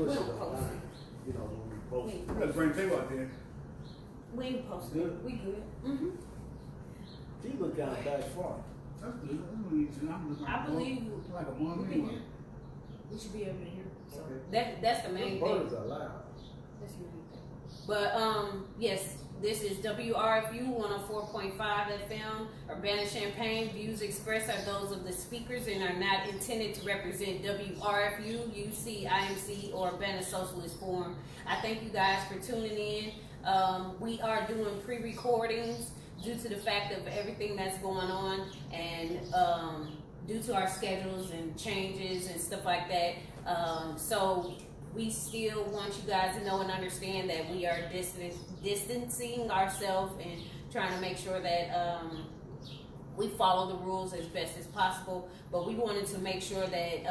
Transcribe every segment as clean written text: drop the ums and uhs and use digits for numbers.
push it We'll post online. You know, when we post it. Let's bring Taylor out there. We ain't post Good. it. We good. Mm-hmm. She look kind of back far. That's good. That's what you see. I'm looking I believe like a we one can anyway. hear. We should be able to hear. So Okay. that's the main Those thing. birds are loud. That's the main thing. But yes, this is WRFU 104.5 FM, Urbana-Champaign. Views expressed are those of the speakers and are not intended to represent WRFU, UC, IMC, or Urbana Socialist Forum. I thank you guys for tuning in. We are doing pre-recordings due to the fact of everything that's going on, and due to our schedules and changes and stuff like that. So we still want you guys to know and understand that we are distancing ourselves and trying to make sure that we follow the rules as best as possible. But we wanted to make sure that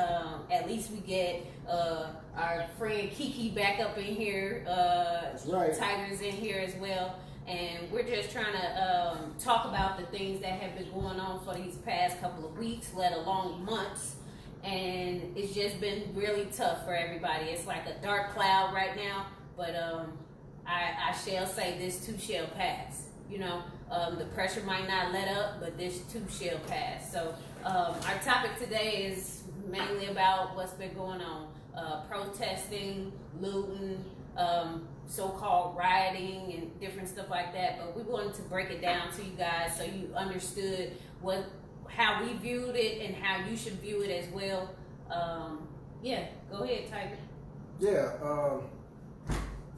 at least we get our friend Kiki back up in here. That's right. Tiger's in here as well. And we're just trying to talk about the things that have been going on for these past couple of weeks, let alone months. And it's just been really tough for everybody. It's like a dark cloud right now, but I shall say this too shall pass. You know, the pressure might not let up, but this too shall pass. So our topic today is mainly about what's been going on. Protesting, looting, so-called rioting and different stuff like that. But we wanted to break it down to you guys so you understood how we viewed it and how you should view it as well. Yeah, go ahead, Tiger. Yeah,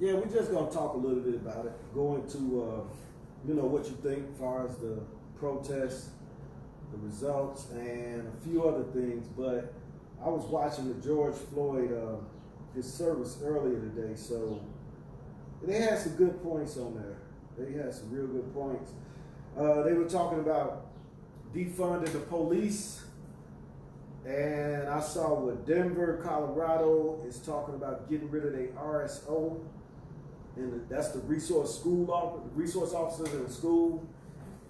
we're just gonna talk a little bit about it. Go into what you think as far as the protests, the results, and a few other things. But I was watching the George Floyd his service earlier today, so they had some good points on there. They had some real good points. They were talking about defunding the police, and I saw what Denver, Colorado is talking about getting rid of their RSO, and that's the resource officers in the school,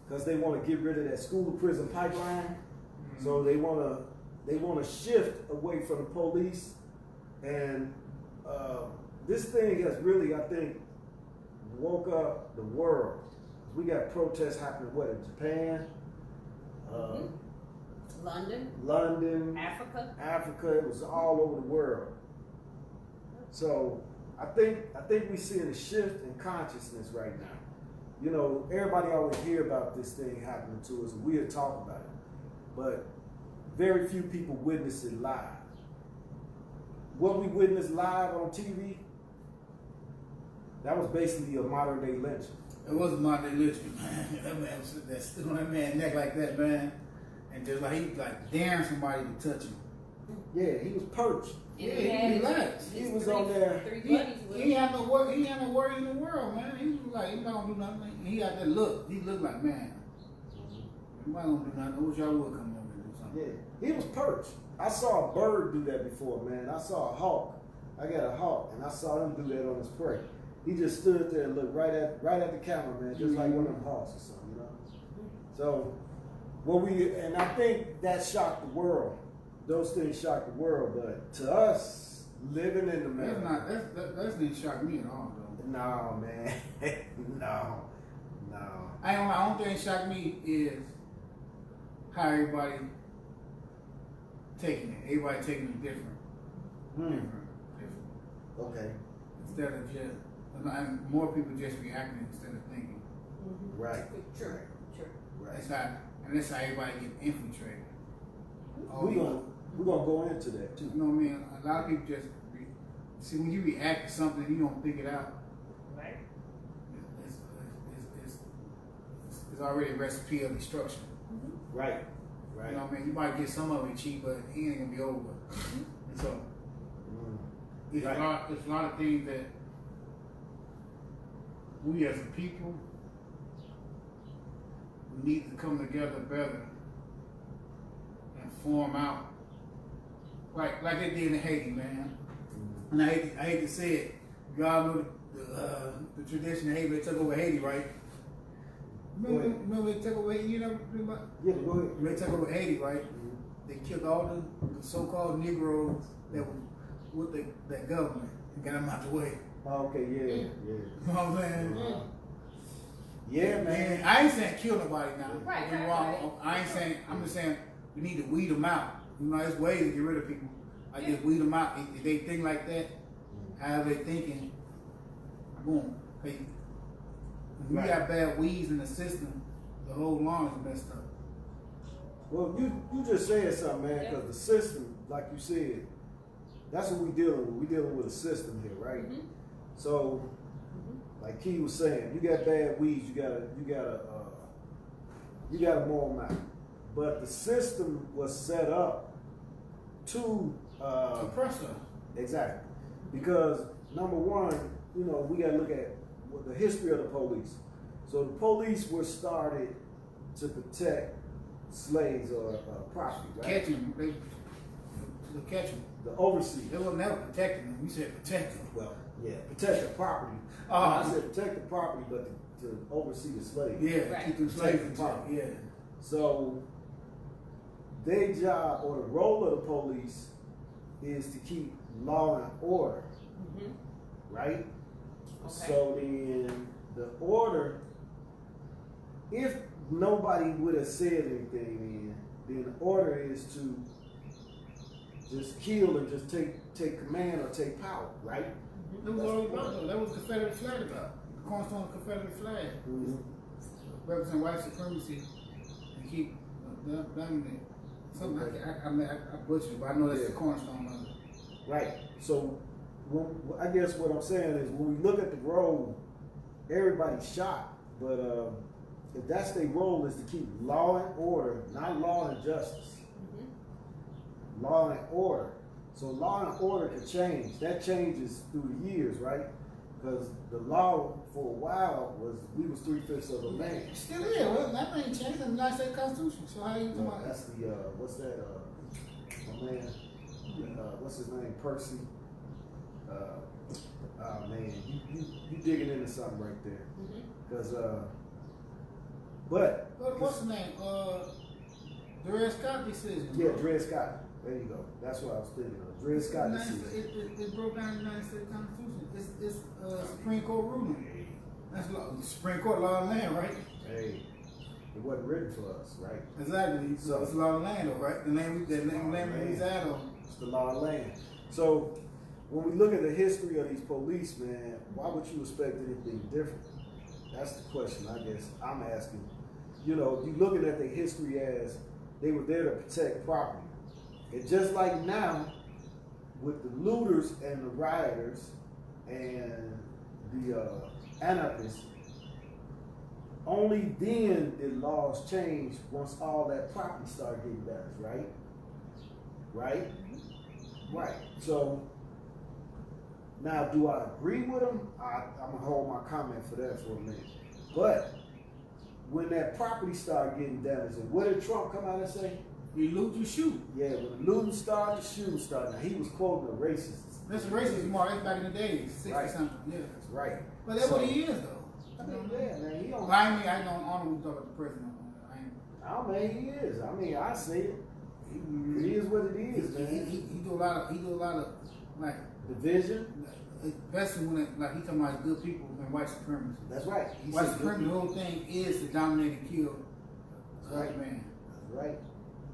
because they want to get rid of that school to prison pipeline. Mm-hmm. So they want to shift away from the police, and this thing has really, I think, woke up the world. We got protests happening in Japan. London, Africa. It was all over the world. So I think we're seeing a shift in consciousness right now. You know, everybody always hear about this thing happening to us, and we'll talk about it, but very few people witness it live. What we witnessed live on TV, that was basically a modern day lynching. It wasn't modern day lynching, man. That man stood on that man's neck like that, man. And just like he daring somebody to touch him. Yeah, he was perched. Yeah, he relaxed. He was on there. He had no worry. He had no worry in the world, man. He was like, he not gonna do nothing. He had that look. He looked like, man, nobody gonna do nothing. I wish y'all would come over and do something. Yeah, he was perched. I saw a bird do that before, man. I saw a hawk. I got a hawk, and I saw him do that on his prey. He just stood there and looked right at the camera, man, just like one of them hawks or something, you know. So, and I think that shocked the world. Those things shocked the world, but to us, living in America, that didn't shock me at all, though. No, man, no. The only thing that shocked me is how everybody taking it. Everybody taking it different. Different. Okay. Instead of just, and more people just reacting instead of thinking. Mm-hmm. Right. True. Right. It's not, and that's how everybody get infiltrated. We're gonna go into that too. You know what I mean? A lot of people just see when you react to something, you don't think it out. Right. It's already a recipe of destruction. Mm-hmm. Right. You know what I mean? You might get some of it cheap, but it ain't gonna be over. Mm-hmm. And so it's right. a lot of things that we as a people need to come together better and form out like they did in Haiti, man. And I hate to say it, y'all know the tradition of Haiti. They took over Haiti, right? Remember they took over Haiti? You know? Yeah, go ahead. When they took over Haiti, right? They killed all the so-called Negroes that were with that government and got them out the way. Oh, okay, yeah, yeah. You know what I'm saying? Uh-huh. Yeah, man. I ain't saying kill nobody now. Right, Don't get me right, wrong. I ain't saying. I'm just saying we need to weed them out. You know, there's ways to get rid of people. I just weed them out. If they think like that, however they thinking, boom. Hey, if we got bad weeds in the system, the whole lawn is messed up. Well, you just said something, man, because the system, like you said, that's what we dealing with. We dealing with a system here, right? Mm-hmm. So, like Key was saying, you got bad weeds, you gotta mow them out. But the system was set up to Suppress them. exactly, because number one, you know, we gotta look at the history of the police. So the police were started to protect slaves or property, right? Catch them. They catch them. The oversee. They will never protect them. We said protect them. Well, yeah, protect the property. I said protect the property, but to oversee the slaves. Yeah, Right. keep them slaves in check. Yeah. So their job or the role of the police is to keep law and order, right? Okay. So then the order, if nobody would have said anything, then the order is to just kill and just take command or take power, right? That was all about though. That was the Confederate flag about. The cornerstone of the Confederate flag. Represent white supremacy and keep dominant. Something I butchered, but I know that's the cornerstone of it. Right. So I guess what I'm saying is when we look at the role, everybody's shot, but if that's their role is to keep law and order, not law and justice. Law and order. So law and order can change. That changes through the years, right? Because the law for a while was we was 3/5 of a man. Still is. Well, that ain't changed in the United States Constitution. So how you talking about? That's the what's that? My man, what's his name? Percy. Oh man, you digging into something right there. Because but What's the name? Dred Scott decision. yeah, Dred Scott. There you go. That's what I was thinking of. Dred Scott decision. It broke down the United States Constitution. It's Supreme Court ruling. That's law. Supreme Court law of the land, right? Hey, it wasn't written for us, right? Exactly. So it's law of the land, though, right? The land we reside on. It's the law of the land. So when we look at the history of these police, man, why would you expect anything different? That's the question I guess I'm asking. You know, you looking at the history as they were there to protect property. And just like now, with the looters and the rioters and the anarchists, only then did laws change once all that property started getting damaged, right? Right? Right. So, now do I agree with them? I'm going to hold my comment for that for a minute. But, when that property started getting damaged, and what did Trump come out and say? You loot, you shoot. Yeah, when the looting started, the shooting started. Now, he was quoting a racist. That's racist, Mark. That's back in the days, 60 Right. something. Yeah. That's right. But that's what he is, though. I mean, yeah, man, he don't. Well, I mean, I don't honor we talk about the president. I mean, he is. I mean, I say it. It is what it is, man. He do a lot of like Division. especially when like he talking about good people and white supremacy. That's right. He White said supremacy, the whole thing is to dominate and kill the Right. other man. That's right.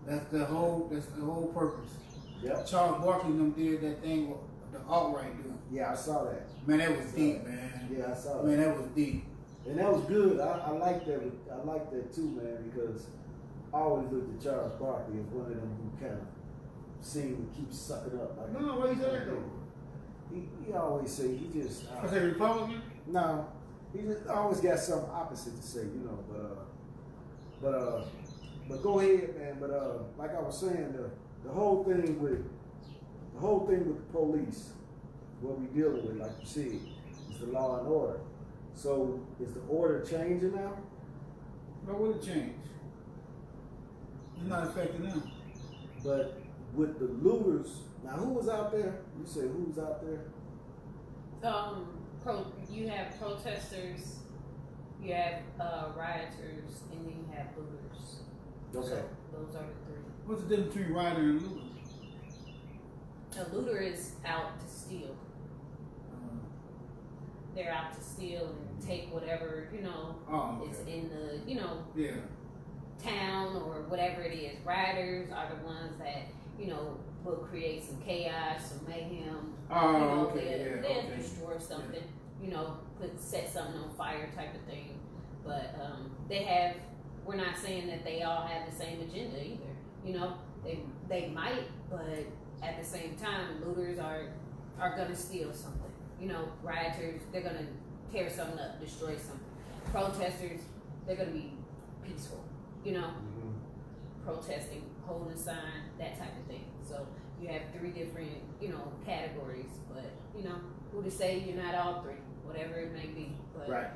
That's the whole purpose. Yep. Charles Barkley and them did that thing with the alt-right dude. Yeah, I saw that. Man, that was deep, man. Yeah, I saw Man, that. that was deep. And that was good. I like that. I like that too, man, because I always looked at Charles Barkley as one of them who kind of seemed to keep sucking up. Like, No, why you say that though? He always say he just. Was he Republican? No, he just always got something opposite to say, you know. But go ahead, man. But like I was saying, the whole thing with the police, what we dealing with, like you said, is the law and order. So is the order changing now? What would it change? It's not affecting them. But with the looters, now who was out there? You say who was out there? You have protesters, you have rioters, and then you have looters. Okay. So those are the three. What's the difference between rioter and looter? A looter is out to steal. They're out to steal and take whatever, Oh, okay. is in the, Yeah. town or whatever it is. Rioters are the ones that, will create some chaos, some mayhem. Oh, okay, They'll, yeah, they'll okay. destroy something, set something on fire type of thing. But we're not saying that they all have the same agenda either. They might, but at the same time, looters are gonna steal something. Rioters, they're gonna tear something up, destroy something. Protesters, they're gonna be peaceful. Protesting, holding a sign, that type of thing. So you have three different, categories. But who to say you're not all three, whatever it may be. But Right.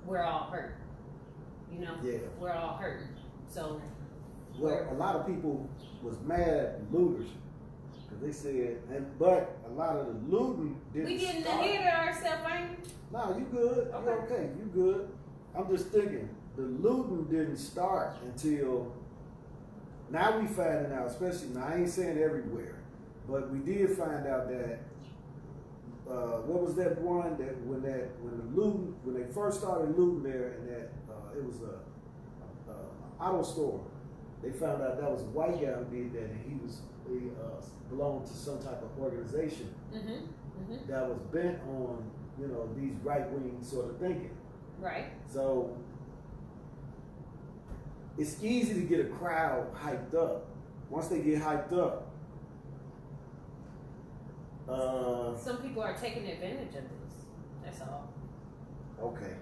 we're all hurt. Yeah. We're all hurting. So Well, a lot of people was mad at the looters because they said, but a lot of the looting didn't we getting start. ahead of ourselves, ain't we? No, you good. Okay. You okay. You good. I'm just thinking the looting didn't start until now we finding out, especially now I ain't saying everywhere, but we did find out that what was that one that when they first started looting there and that it was a auto store. They found out that was a white guy who did that, and he belonged to some type of organization that was bent on these right wing sort of thinking. Right. So it's easy to get a crowd hyped up. Once they get hyped up, Some people are taking advantage of this. That's all. okay.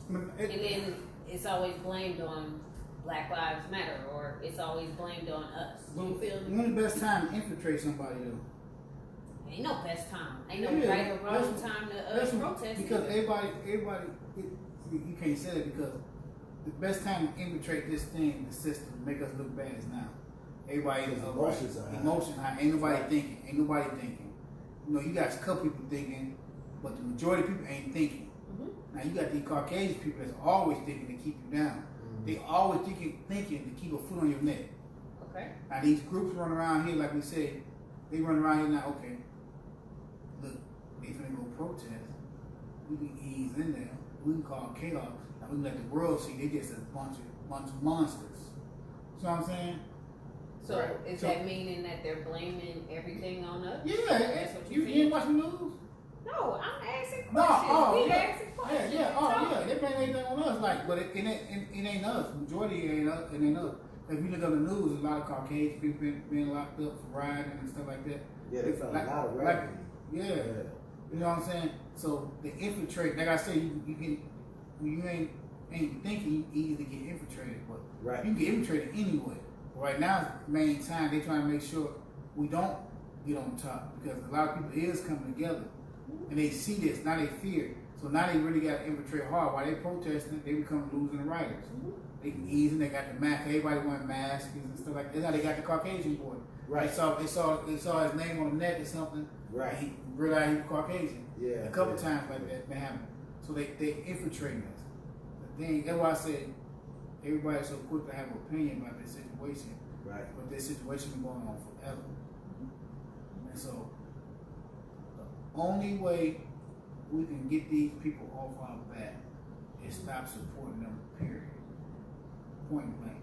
And then it's always blamed on Black Lives Matter, or it's always blamed on us. You feel me? When's the best time to infiltrate somebody though? Ain't no best time. Ain't no Yeah, right or wrong that's- time to That's protest. because either. everybody, you can't say that because the best time to infiltrate this thing, the system, make us look bad is now. Everybody is Because emotions are high. emotion high. Ain't nobody Right. thinking. Ain't nobody thinking. You got a couple people thinking, but the majority of people ain't thinking. Now you got these Caucasian people that's always thinking to keep you down. They always thinking to keep a foot on your neck. Okay. Now these groups run around here, like we said, they run around here now. Okay, look, they finna go protest. We can ease in there. We can call chaos. Now we can let the world see they just a bunch of monsters. You know what I'm saying? So Right. is So- that meaning that they're blaming everything on us? Yeah. That's what You you didn't think? watch the news? No, I'm asking questions. No. Oh, we yeah. asking Yeah. questions. Yeah. Oh, Talk. yeah. They blame everything on us. Like, but it ain't us. Majority ain't us. It ain't us. If you look at the news, a lot of Caucasian people being locked up for rioting and stuff like that. Yeah, they found a lot of like, rioting. yeah. You know what I'm saying? So they infiltrate. Like I say, you get when you ain't thinking, you easy to get infiltrated, but Right. you can get infiltrated anyway. Right now, main time they trying to make sure we don't get on top because a lot of people is coming together and they see this. Now they fear. So now they really got to infiltrate hard. While they protesting, they become losing riders. They can ease and they got the mask. Everybody wearing masks and stuff like that. That's how they got the Caucasian boy. Right. They saw his name on the neck or something. Right. And he realized he was Caucasian. Yeah. A couple yeah. times like that been happening. So they infiltrating us. But then that's why I said everybody's so quick to have an opinion about this situation. Right. But this situation been going on forever. And so the only way we can get these people off our back is stop supporting them, period. Point blank.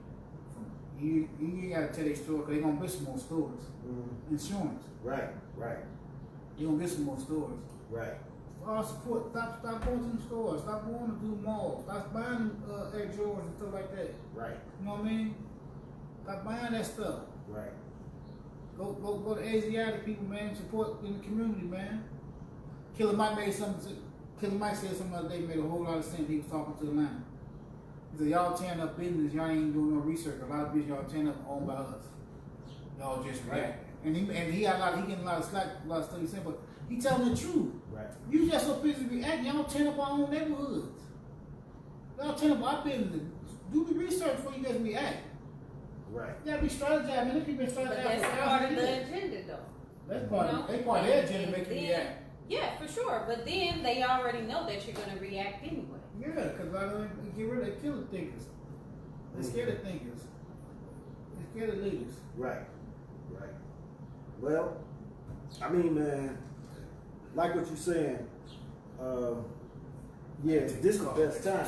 You gotta tell their story because they're gonna get some more stores. Insurance. Right. Right. You're gonna get some more stores. Right. Support. Stop going to the stores. Stop going to the malls. Stop buying Air Jordans and stuff like that. Right. You know what I mean? Stop buying that stuff. Right. Go to Asiatic people, man. Support in the community, man. Killer Mike made something. Killer Mike said something the other day made a whole lot of sense. He was talking to the line. He said, "Y'all tearing up business. Y'all ain't doing no research. A lot of business y'all tearing up owned by us. Y'all just react." And he got he getting a lot of slack, a lot of stuff he said, but he telling the truth. Right. You just so busy reacting. Y'all tearing up our own neighborhoods. Y'all tearing up our business. Do the research before you guys react. Right. You gotta be strategizing. Man, people been But strategizing. that's part of the agenda, though. That's part of You know? their agenda And making me then- react. Yeah, for sure. But then they already know that you're going to react anyway. Yeah, because I don't get rid of killer thinkers. They're scared of thinkers. They're scared of leaders. Right. Right. Well, I mean, man, like what you're saying. Yeah, this is the best time.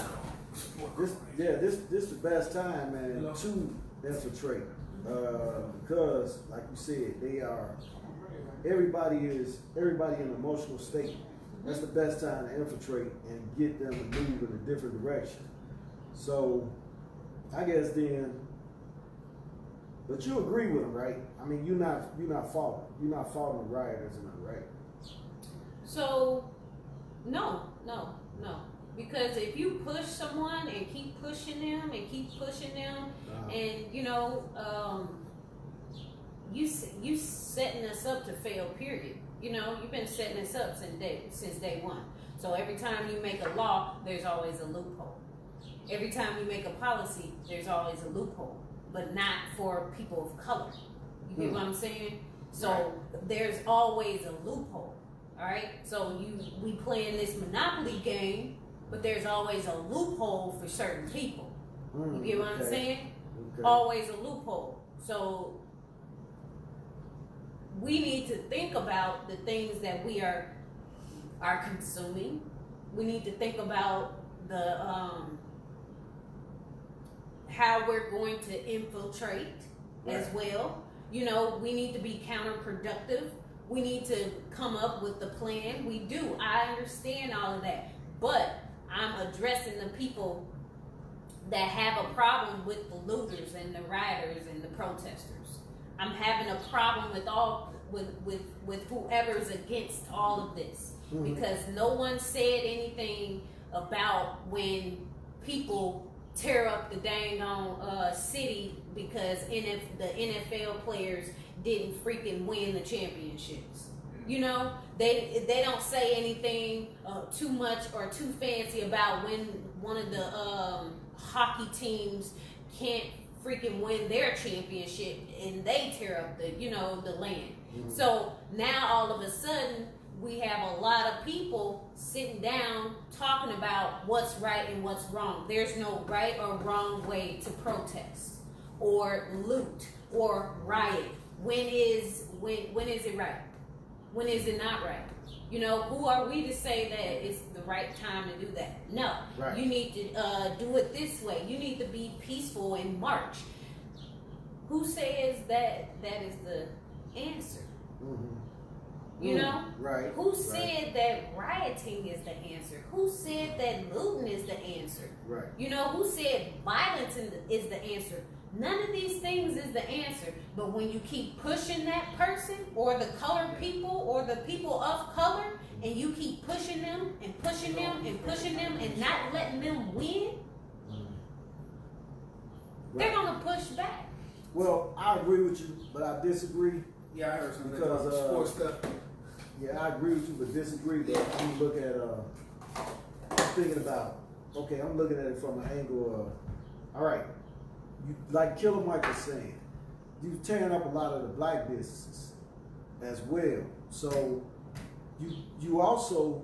This the best time, man, to infiltrate. Because, like you said, everybody in an emotional state. That's the best time to infiltrate and get them to move in a different direction. So, I guess then, but you agree with them, right? I mean, you're not faulting the rioters and them, right? So, no. Because if you push someone and keep pushing them and you setting us up to fail. Period. You've been setting us up since day one. So every time you make a law, there's always a loophole. Every time you make a policy, there's always a loophole, but not for people of color. You get what I'm saying? So there's always a loophole. All right. So we playing this Monopoly game, but there's always a loophole for certain people. You get what I'm saying? Okay. Always a loophole. So we need to think about the things that we are consuming. We need to think about the how we're going to infiltrate as well. We need to be counterproductive. We need to come up with the plan. We do. I understand all of that. But I'm addressing the people that have a problem with the looters and the rioters and the protesters. I'm having a problem with whoever's against all of this. Because no one said anything about when people tear up the dang on city because the NFL players didn't freaking win the championships. They don't say anything too much or too fancy about when one of the hockey teams can't freaking win their championship and they tear up the land. So now all of a sudden we have a lot of people sitting down talking about what's right and what's wrong. There's no right or wrong way to protest or loot or riot. When is it right? When is it not right? Who are we to say that it's the right time to do that? No. Right. You need to do it this way. You need to be peaceful and march. Who says that is the answer? Right. Who said that rioting is the answer? Who said that looting is the answer? Right. Who said violence is the answer? None of these things is the answer. But when you keep pushing that person or the colored people or the people of color and you keep pushing them and pushing them and pushing them and not letting them win, they're going to push back. Well, I agree with you, but I disagree. Yeah, I heard something because about sports stuff. Yeah, I agree with you, but disagree that when you look at, I'm thinking about, okay, I'm looking at it from an angle of, all right, you, like Killer Mike was saying, you're tearing up a lot of the black businesses as well. So you also,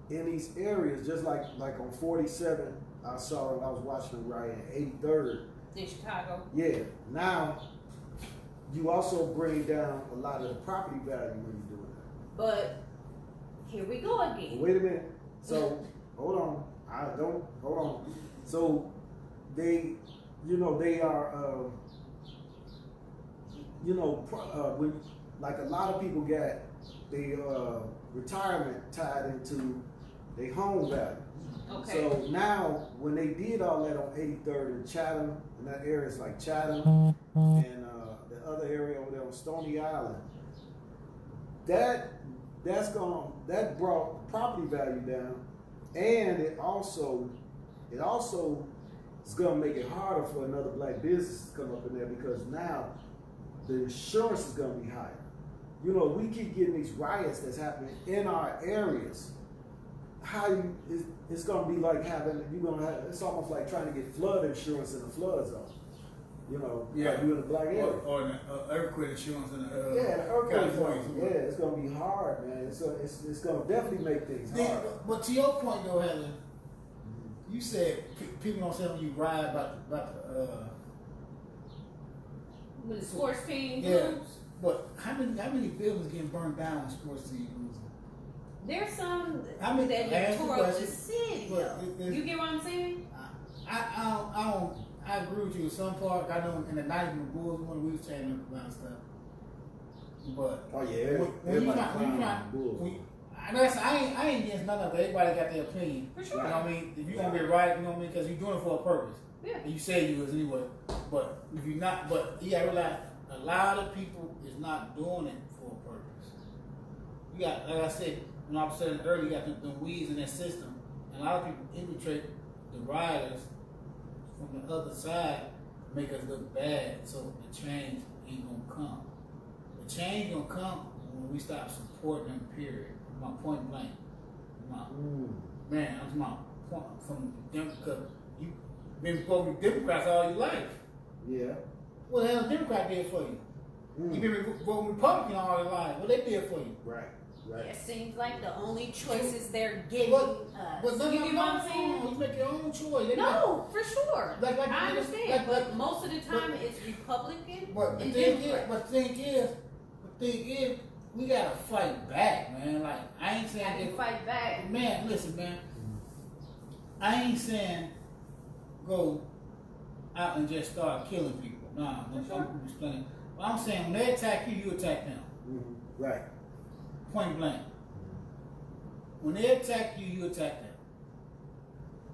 in these areas, just like on 47, I saw it, I was watching it right in 83rd. In Chicago. Yeah, now you also bring down a lot of the property value when you do it. But here we go again. Wait a minute. So hold on. So they, they are, when like a lot of people got their retirement tied into their home value. Okay. So now when they did all that on 83rd and Chatham, and that area is like Chatham and the other area over there on Stony Island, that brought property value down, and it also is gonna make it harder for another black business to come up in there because now the insurance is gonna be higher. We keep getting these riots that's happening in our areas. It's gonna be like it's almost like trying to get flood insurance in a flood zone. Like you in the black area. Or an earthquake insurance in the the earthquake zone. Yeah, it's gonna be hard, man. It's gonna definitely make things hard. But to your point though, Helen, you said people don't say when you ride about when the sports team yeah. moves. But how many buildings getting burned down when sports teams losing? There's some I mean, that I just asked the tore up the question, city. but Though. You get what I'm saying? I agree with you in some part. I know in the 90s when the Bulls won, we was tearing up about stuff. But Oh yeah, when you everybody try, clowning on the Bulls. I ain't against none of it. Everybody got their opinion. For sure. You know what I mean? If you're gonna be right, you know what I mean? Because you're doing it for a purpose. Yeah. And you say you was anyway. But if you're not, but you gotta realize a lot of people is not doing it for a purpose. You got, like I said, when I was saying earlier, you got them weeds in that system. And a lot of people infiltrate the riders from the other side, make us look bad. So the change ain't gonna come. The change gonna come when we stop supporting them, period. My point blank. Man, I'm my point from them because you been voting Democrats all your life. Yeah. What the hell Democrat did for you? You been voting Republican all your life. What they did for you? Right. Right. It seems like the only choices they're giving But us. no, You get what I'm saying? You make your own choice. They No, for sure. Like I understand, like- but most of the time it's Republican But the and thing Democrat. the thing is, we gotta fight back, man. Like I ain't saying I can fight back. Man, listen, man. I ain't saying go out and just start killing people. Nah, no, For sure. I'm explaining. But I'm saying when they attack you, you attack them. Right. Point blank. When they attack you, you attack them.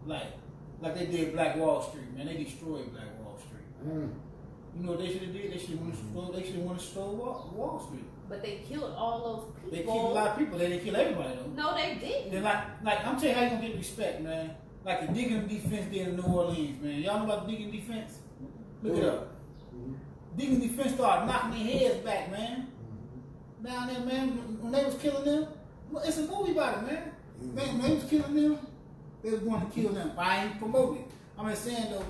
Like they did Black Wall Street, man. They destroyed Black Wall Street. You know what they should have did? They should have wanted to destroy Wall Street. But they killed all those people. They killed a lot of people. They didn't kill everybody though. No, they didn't. Then like I'm telling you how you gonna get respect, man. Like the digging defense did in New Orleans, man. Y'all know about the digging defense? Look it up. Digging defense started knocking their heads back, man. Down there, man. When they was killing them, it's a movie about it, man. Man, when they was killing them, they was going to kill them. I ain't promoting it. I'm just saying though,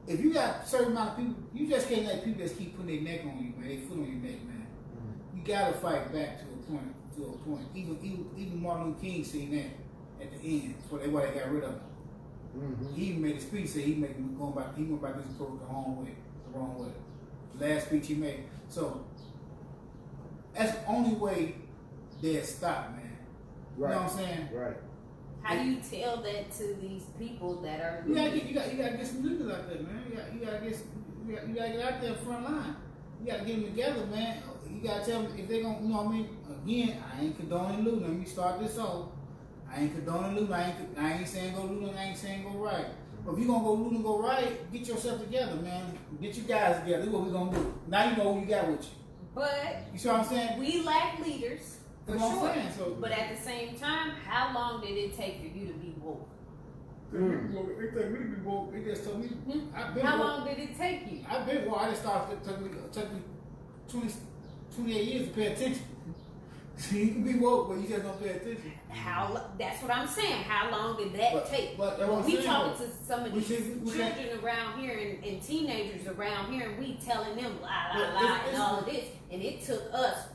if you got a certain amount of people, you just can't let people just keep putting their neck on you, man. Their foot on your neck, man. You gotta fight back to a point. Even Martin Luther King seen that at the end. That's why they got rid of him. He even made a speech say he went about this approach the wrong way. Last speech he made. So that's the only way they'll stop, man. Right. You know what I'm saying? Right. How do you tell that to these people that are? You gotta get some leaders out there, man. You gotta get out there front line. You gotta get them together, man. You gotta tell them if they gonna, you know what I mean. Again, I ain't condoning looting. Let me start this off. I ain't condoning looting. I ain't saying go looting. I ain't saying go right. But if you gonna go loot and go right, get yourself together, man. Get you guys together. This is what we gonna do. Now you know who you got with you. But You see what I'm saying? we lack leaders for That's what I'm sure. saying, so- But at the same time, how long did it take for you to be woke? They think me to be woke. They just told me. I've been How woke. long did it take you? I've been woke. I just started. It took me 28 years to pay attention. So you can be woke, but you just don't pay attention. That's what I'm saying. How long did that But- take? but that's When what I'm we saying, talking though. to some of We these should- we can't- children around here and teenagers around here, and we telling them la la But la it's- and all of this, and it took us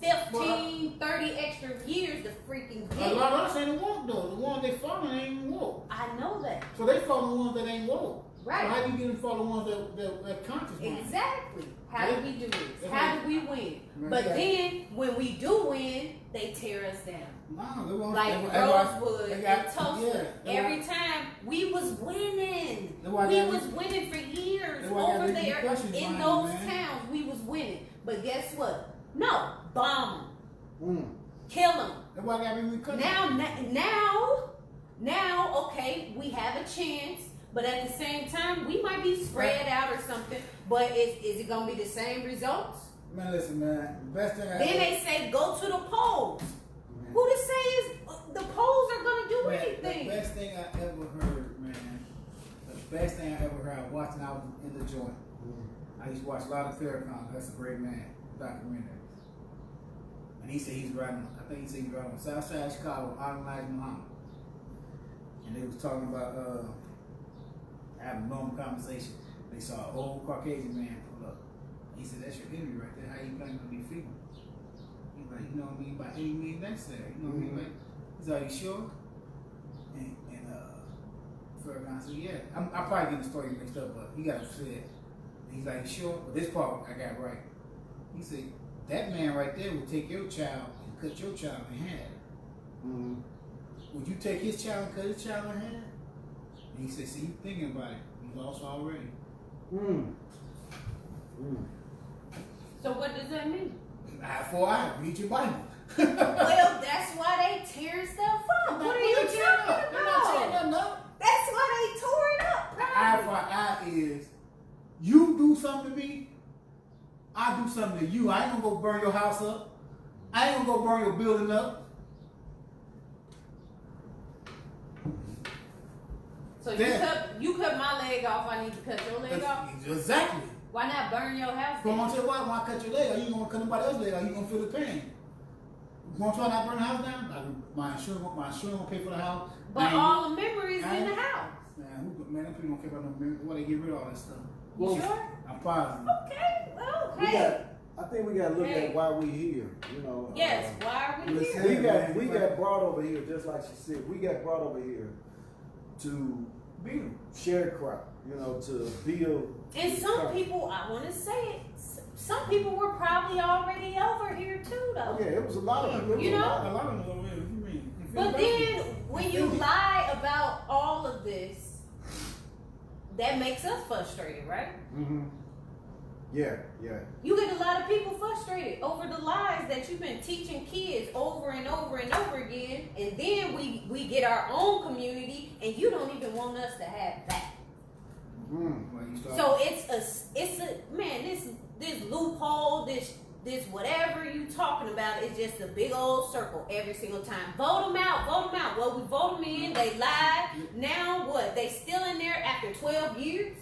15, 30 extra years to freaking A get lot it. of us ain't woke though. The ones they following ain't even woke. I know that. So they follow the ones that ain't woke. Right. So how do you get them follow the ones that conscious mind? Exactly. How do we do this? Yeah. How do we win? Right. But then when we do win, they tear us down. Nah, they won't. Like that's why- Rosewood they got- and Tulsa. yeah, Every time we was winning. That's why I We got was these- winning for years that's why I got over these there questions in behind those me, man. towns. We was winning. But guess what? No, bomb them, Mm. kill them. That's why I got me cut. Now, okay, we have a chance. But at the same time, we might be spread out or something. But is it gonna be the same results? Man, listen, man. The best thing I Then ever- they say go to the polls. Who to say is the polls are gonna do Man, anything? the best thing I ever heard, man. The best thing I ever heard. I was watching. I was in the joint. I used to watch a lot of Farrakhan. That's a great man. Documentary. And he said he's riding. I think he said he's riding on the South Side of Chicago, Elijah Muhammad. And they was talking about having a long conversation. They saw an old Caucasian man pull up. He said, "That's your enemy right there. How you planning to defeat him?" He's like, "You know what I mean? About 80 million necessary. You know what I mean?" Like, he's like, "You sure?" And Farrakhan said, "Yeah." I'm probably getting the story mixed up, but he got upset. And He's like, sure? But this part I got right. He said, that man right there would take your child and cut your child in half. Mm-hmm. Would you take his child and cut his child in half? And he said, see, you thinking about it. You lost already. Mm. Mm. So what does that mean? Eye for eye. Read your Bible. Well, that's why they tear stuff up. What are you talking They're not tearing about? nothing up. That's why they tore it up. Eye for eye is, you do something to me, I do something to you. I ain't gonna go burn your house up. I ain't gonna go burn your building up. So Then- you cut my leg off. I need to cut your leg off. Exactly. Why not burn your house Come on, down? tell you what, when I cut your leg, are you gonna cut anybody else's leg? Are you gonna feel the pain? You gonna try not to burn the house down? My insurance will pay for the house. But all the memories in the house. Man, them people don't care about no memories. Why they get rid of all that stuff? You Well, sure? I'm positive. Okay. Well, We hey. I think we got to look Hey. at why we here. You know. Yes. Why are we listen. here? We got brought over here, just like she said. We got brought over here to Build. sharecrop. You know, to build. And some people, I want to say it. Some people were probably already over here too, though. Yeah, it was a lot of people. You know? A lot of them over here. What you mean? In But Philadelphia. then when you lie about all of this, that makes us frustrated, right? Mm-hmm. Yeah, yeah. You get a lot of people frustrated over the lies that you've been teaching kids over and over and over again, and then we get our own community, and you don't even want us to have that. Mm. Well, you start- So it's a man, this loophole, this whatever you talking about is just a big old circle every single time. Vote them out. Well, we vote them in, they lied. Now what? They still in there after 12 years?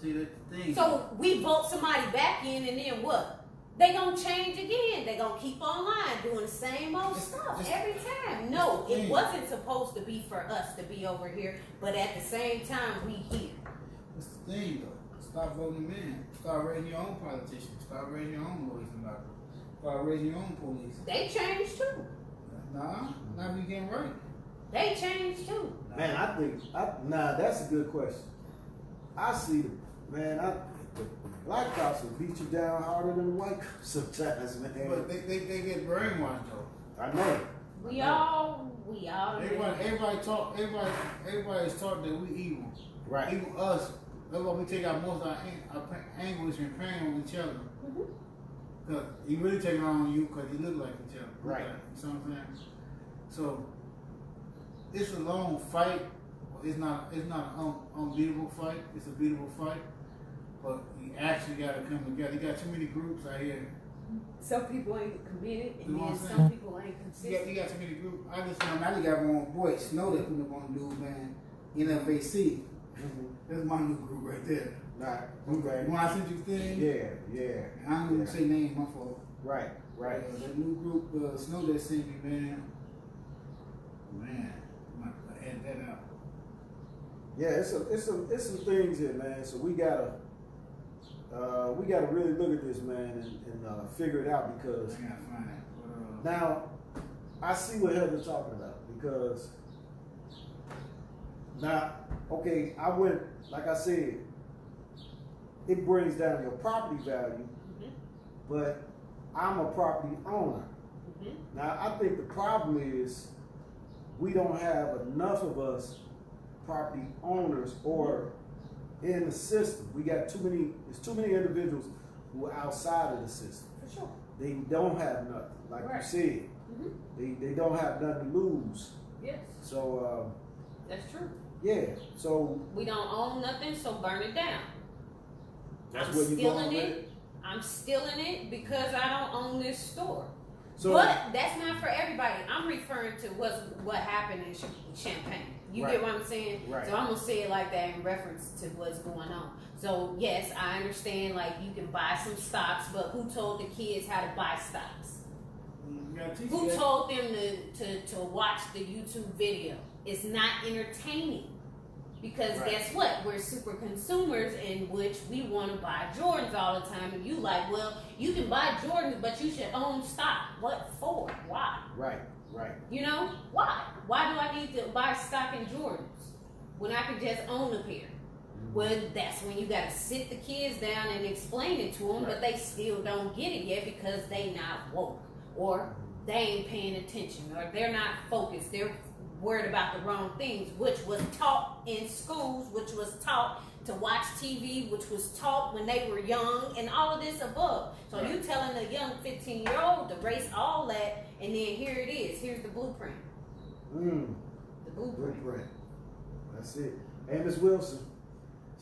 See, the thing. So we vote somebody back in, and then what? They gonna change again. They gonna keep online doing the same old stuff every time. No, it wasn't supposed to be for us to be over here, but at the same time, we here. That's the thing, though. Stop voting them in. Start raising your own politicians. Start raising your own lawyers and doctors. Start raising your own police. They changed too. Nah, not be getting right. They changed too. Man, I think that's a good question. I see the black cops will beat you down harder than the white cops sometimes, man. But they get brainwashed though. I know. We all. Everybody's taught that we evil. Right. Even us. That's why we take out most of our anguish and pain on each other. Mhm. Cause he really take it on you because you look like each other. Right. You know what I'm saying? So it's a long fight. It's not an unbeatable fight. It's a beatable fight. But you actually got to come together. You got too many groups out here. Some people ain't committed, and You know then what I'm some saying? people ain't You consistent. got too many groups. I just got one boy, Snow, that put up on the news, man. NFAC. Mm-hmm. That's my new group right there. Right. Okay. When I sent you the thing, Yeah. I don't even say names, my fault. Right. That new group, Snow that sent me, man. Man, I'm gonna edit that out. Yeah, it's some things here, man. So we gotta really look at this, man, and figure it out because I gotta find it. But, now I see what Heather's talking about because now, okay, I went like I said, it brings down your property value, Mhm. but I'm a property owner. Mhm. Now I think the problem is we don't have enough of us property owners or in the system. We got there's too many individuals who are outside of the system. For sure. They don't have nothing. Like you Right. said, Mhm. they don't have nothing to lose. Yes, So that's true. yeah, so We don't own nothing, so burn it down. that's I'm where you stealing going with it. I'm stealing it because I don't own this store. So But that's not for everybody. I'm referring to what happened in Champagne. You Right. get what I'm saying? Right. So I'm gonna say it like that in reference to what's going on. So yes, I understand. Like you can buy some stocks, but who told the kids how to buy stocks? you gotta teach Who that. told them to watch the YouTube video? It's not entertaining. Because Right. guess what? We're super consumers in which we want to buy Jordans all the time. And you like, well, you can buy Jordans, but you should own stock. What for? Why? right. You know? Why? Why do I need to buy stock in Jordans when I could just own a pair? Well, that's when you gotta sit the kids down and explain it to them, but they still don't get it yet because they not woke, or they ain't paying attention, or they're not focused. They're worried about the wrong things, which was taught in schools, which was taught to watch TV, which was taught when they were young, and all of this above. So you telling a young 15-year-old to erase all that, and then here it is. Here's the blueprint. The blueprint. That's it. Amos Wilson.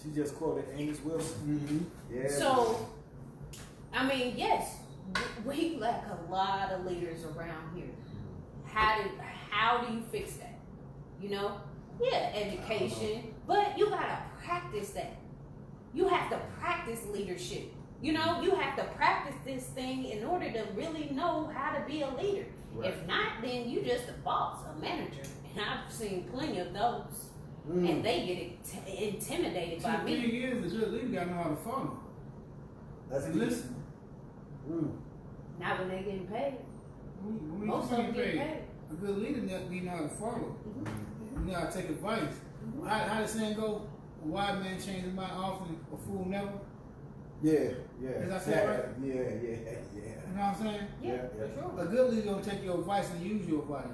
She just quoted Amos Wilson. Yeah. So, I mean, yes, we lack a lot of leaders around here. How do you fix that? You know? Yeah, education, but you gotta practice that. You have to practice leadership. You know, you have to practice this thing in order to really know how to be a leader. Right. If not, then you just a boss, a manager. And I've seen plenty of those. And they get intimidated by me. The thing is, a good leader gotta know how to follow. That's And deep. listen. Not when they getting paid. When Most of them get paid. A good leader know how to follow. You know how to take advice. How the saying go? A wise man changes his mind often, a fool never. Yeah. Did I say it right? Yeah. You know what I'm saying? Yeah, Yeah. for sure. A good leader gonna take your advice and use your advice.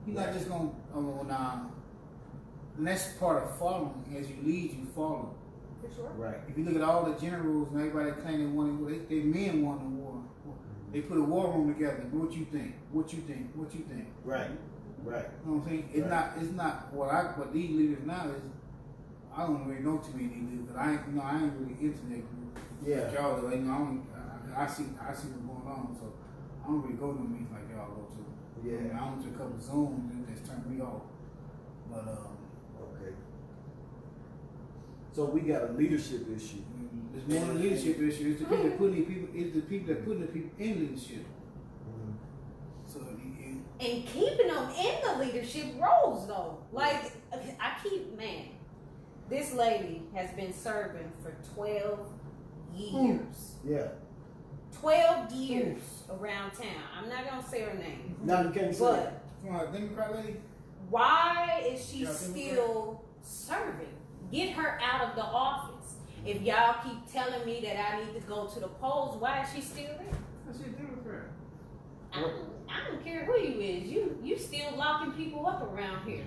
He's not just gonna, nah. And that's part of following. As you lead, you follow. For sure. Right. If you look at all the generals and everybody claiming they won, they men won the war. They put a war room together. What you think? What you think? What you think? Right. You know what I'm saying? It's Right. not what these leaders now is. I don't really know too many leaders, but I ain't really into that group. Yeah. Like y'all, like, I see what's going on, so I don't really go to meetings like y'all go to. Yeah. I went to a couple of Zooms and just turned me off. But Okay. So we got a leadership issue. it's more than a leadership issue. It's the people that put the people in leadership. So And keeping them in the leadership roles, though. Like, this lady has been serving for 12 years. Yeah. 12 years around town. I'm not going to say her name. Now you can't say it. But Democrat lady. why is she Y'all still serving? Get her out of the office. If y'all keep telling me that I need to go to the polls, why is she still there? That's a Democrat. I don't care who you is. You still locking people up around here.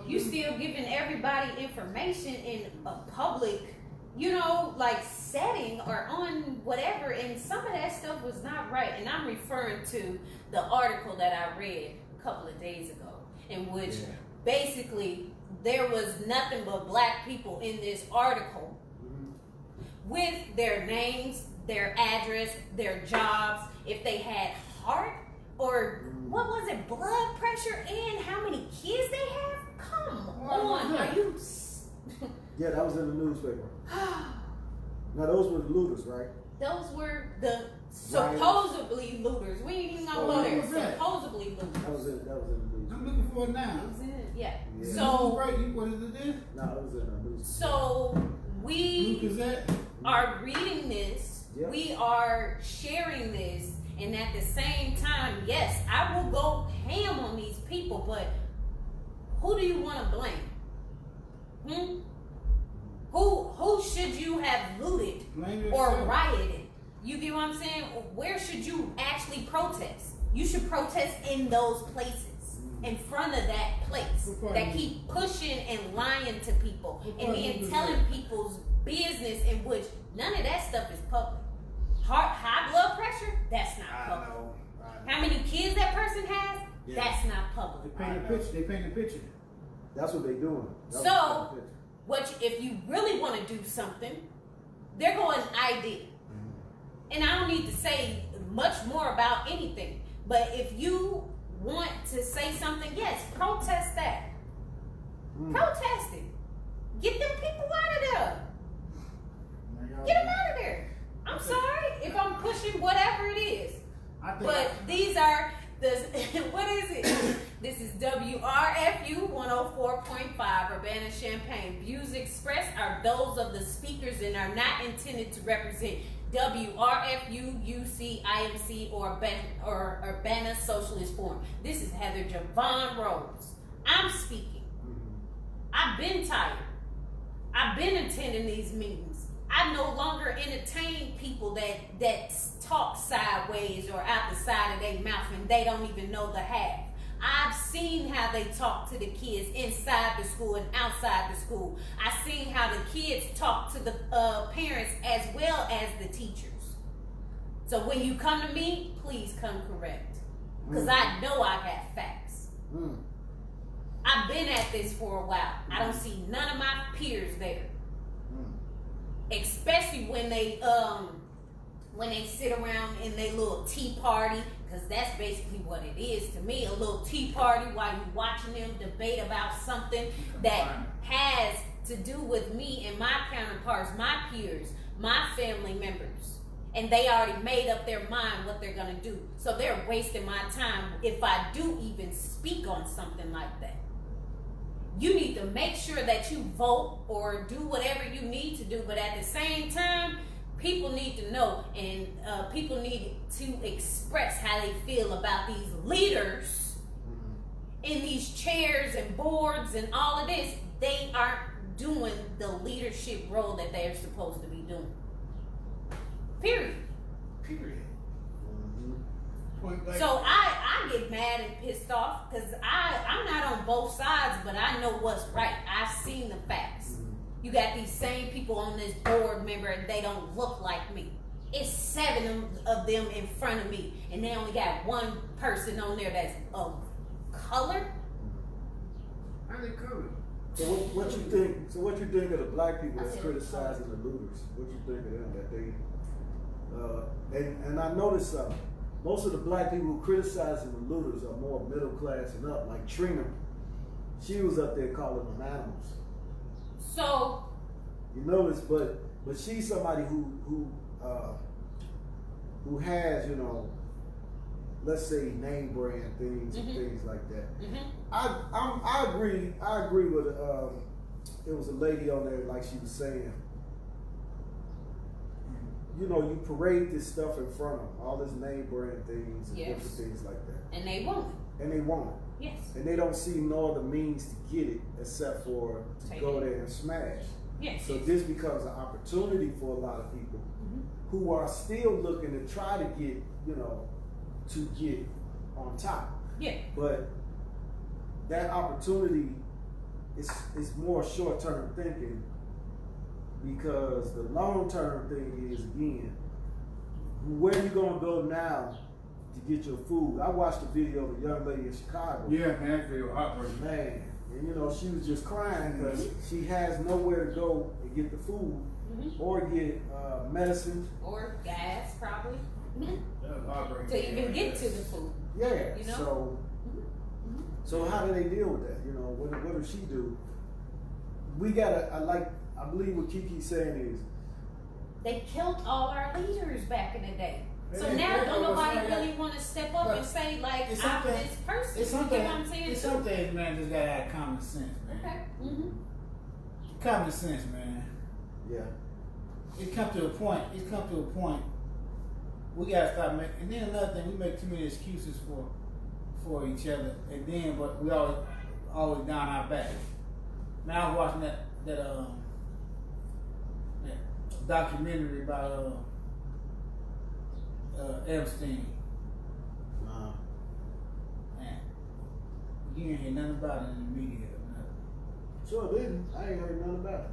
You still giving everybody information in a public, setting or on whatever. And some of that stuff was not right. And I'm referring to the article that I read a couple of days ago, in which basically there was nothing but black people in this article with their names, their address, their jobs, if they had heart or what was it, blood pressure, and how many kids they have. Come on, are you? Yeah, that was in the newspaper. Now those were the looters, right? Those were the supposedly looters. We ain't even gonna go there. Supposedly looters. That was in the newspaper. I'm looking for it now. It was in- Yeah. Yeah. So, right, what is it then? No, that was in the newspaper. so we Blue Gazette? are reading this. Yep. We are sharing this, and at the same time, yes, I will go ham on these people, but who do you want to blame? Who should you have looted Blame or yourself. rioted? You get what I'm saying? Where should you actually protest? You should protest in those places, in front of that place, that keep pushing and lying to people, and then telling people's business, in which none of that stuff is public. High blood pressure, that's not public. How many kids that person has, that's not public. They paint a picture. That's what they doing. That So, was the picture. if you really want to do something, they're going ID. And I don't need to say much more about anything. But if you want to say something, yes, protest that. Protest it. Get them people out of there. Get them out of there. I'm sorry if I'm pushing whatever it is. But these are what is it? This is WRFU 104.5 Urbana-Champaign. Views expressed are those of the speakers and are not intended to represent WRFU, UC, IMC, or Urbana Socialist Forum. This is Heather Javon Rose. I'm speaking. I've been tired. I've been attending these meetings. I no longer entertain people that talk sideways or out the side of their mouth and they don't even know the half. I've seen how they talk to the kids inside the school and outside the school. I've seen how the kids talk to the parents as well as the teachers. So when you come to me, please come correct. Because I know I have facts. I've been at this for a while. I don't see none of my peers there. Especially when they sit around in their little tea party, because that's basically what it is to me, a little tea party while you're watching them debate about something that has to do with me and my counterparts, my peers, my family members. And they already made up their mind what they're going to do. So they're wasting my time if I do even speak on something like that. You need to make sure that you vote or do whatever you need to do. But at the same time, people need to know, and people need to express how they feel about these leaders in these chairs and boards and all of this. They aren't doing the leadership role that they're supposed to be doing. Period. Point blank. So I get mad and pissed off because I'm not on both sides, but I know what's right. I've seen the facts. You got these same people on this board member and they don't look like me. It's 7 of them in front of me and they only got one person on there that's of color. How they covered? So what you think? So what you think of the black people that's criticizing the looters? What you think of them that they? And I noticed something. Most of the black people who criticizing the looters are more middle class and up. Like Trina, she was up there calling them animals. So you notice, but she's somebody who has, you know, let's say name brand things and things like that. I agree with it was a lady on there, like she was saying, you know, you parade this stuff in front of them, all this name brand things and different things like that. And they want it. And they want it. Yes. And they don't see no other means to get it except for to go there and smash. Yes. So this becomes an opportunity for a lot of people who are still looking to try to get, you know, to get on top. Yeah. But that opportunity is more short-term thinking, because the long-term thing is, again, where you gonna go now to get your food? I watched a video of a young lady in Chicago. Yeah, man, that video heartbreaking. Man, and you know, she was just crying because she has nowhere to go and get the food or get medicine or gas, probably. That was heartbreaking. To even get to the food. Yeah. You know? So how do they deal with that? You know, what does she do? We gotta. I believe what Kiki's saying is, they killed all our leaders back in the day. So Yeah, now yeah, don't nobody yeah. really want to step up and say, like, It's I'm something- this person. It's You something. get what I'm saying? It's too? something, man. Just gotta have common sense, man. Okay. Common sense, man. yeah, It come to a point. It's come to a point. We gotta stop making. And then another thing, we make too many excuses for each other, and then but we always down our back. Now I was watching that documentary about Epstein. Man, you ain't hear nothing about it in the media or nothing. sure didn't. I ain't heard nothing about it.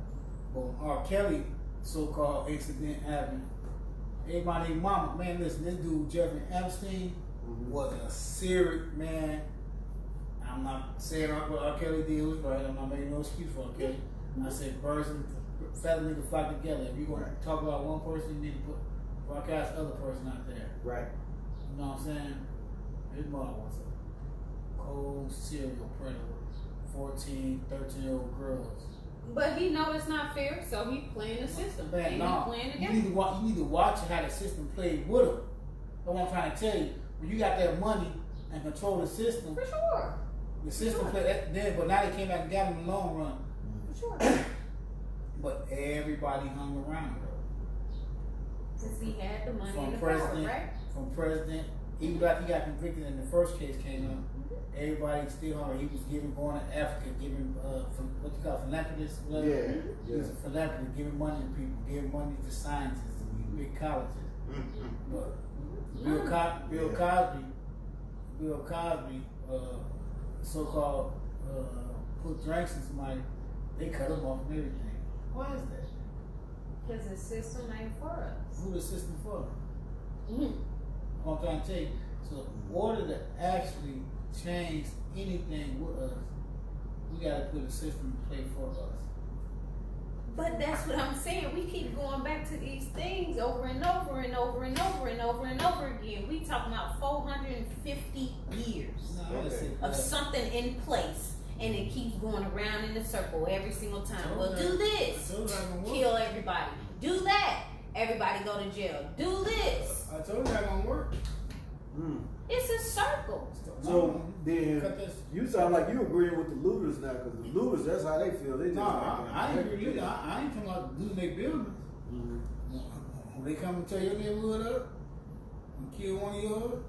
But R. Kelly so-called incident happened. Everybody named mama, man, listen, this dude Jeffrey Epstein was a serious man. I'm not saying what R. Kelly did was right. I'm not making no excuse for R. Kelly. I said birds and feathers need to flock together. If you're gonna talk about one person, you need to broadcast the other person out there. Right. You know what I'm saying? His mother was a cold serial predator. 14, 13-year-old girls. But he know it's not fair, so he playing the system. Man, and no. he playing the You game. need to watch how the system played with him. That's what I'm trying to tell you. When you got that money and control the system, For sure. the system played that then, but now they came back and got him in the long run. For sure. But everybody hung around him. Because he had the money From and the power, president, right? from president Even after he got convicted in the first case came up, everybody still on. He was going to Africa, giving what you call philanthropist. Yeah, He was a philanthropist, giving money to people, giving money to scientists and big colleges. But Bill Cosby, so-called put drinks in somebody, they cut him off and everything. Why is that? Because the system ain't for us. Who the system for? Mm-hmm. I'm trying to tell you. So in order to actually change anything with us, we gotta put a system in place for us. But that's what I'm saying. We keep going back to these things over and over and over and over and over and over again. We talking about 450 years No, I just said, of something in place, and it keeps going around in a circle every single time. Well, do this, kill everybody. Do that, everybody go to jail. Do this. I told you that gonna work. It's a circle. So then Cut this. you sound like you agreeing with the looters now, because the looters, that's how they feel. They just No, like, I ain't agree with you. I ain't talking about losing their buildings. When they come and tear your neighborhood up and kill one of yours,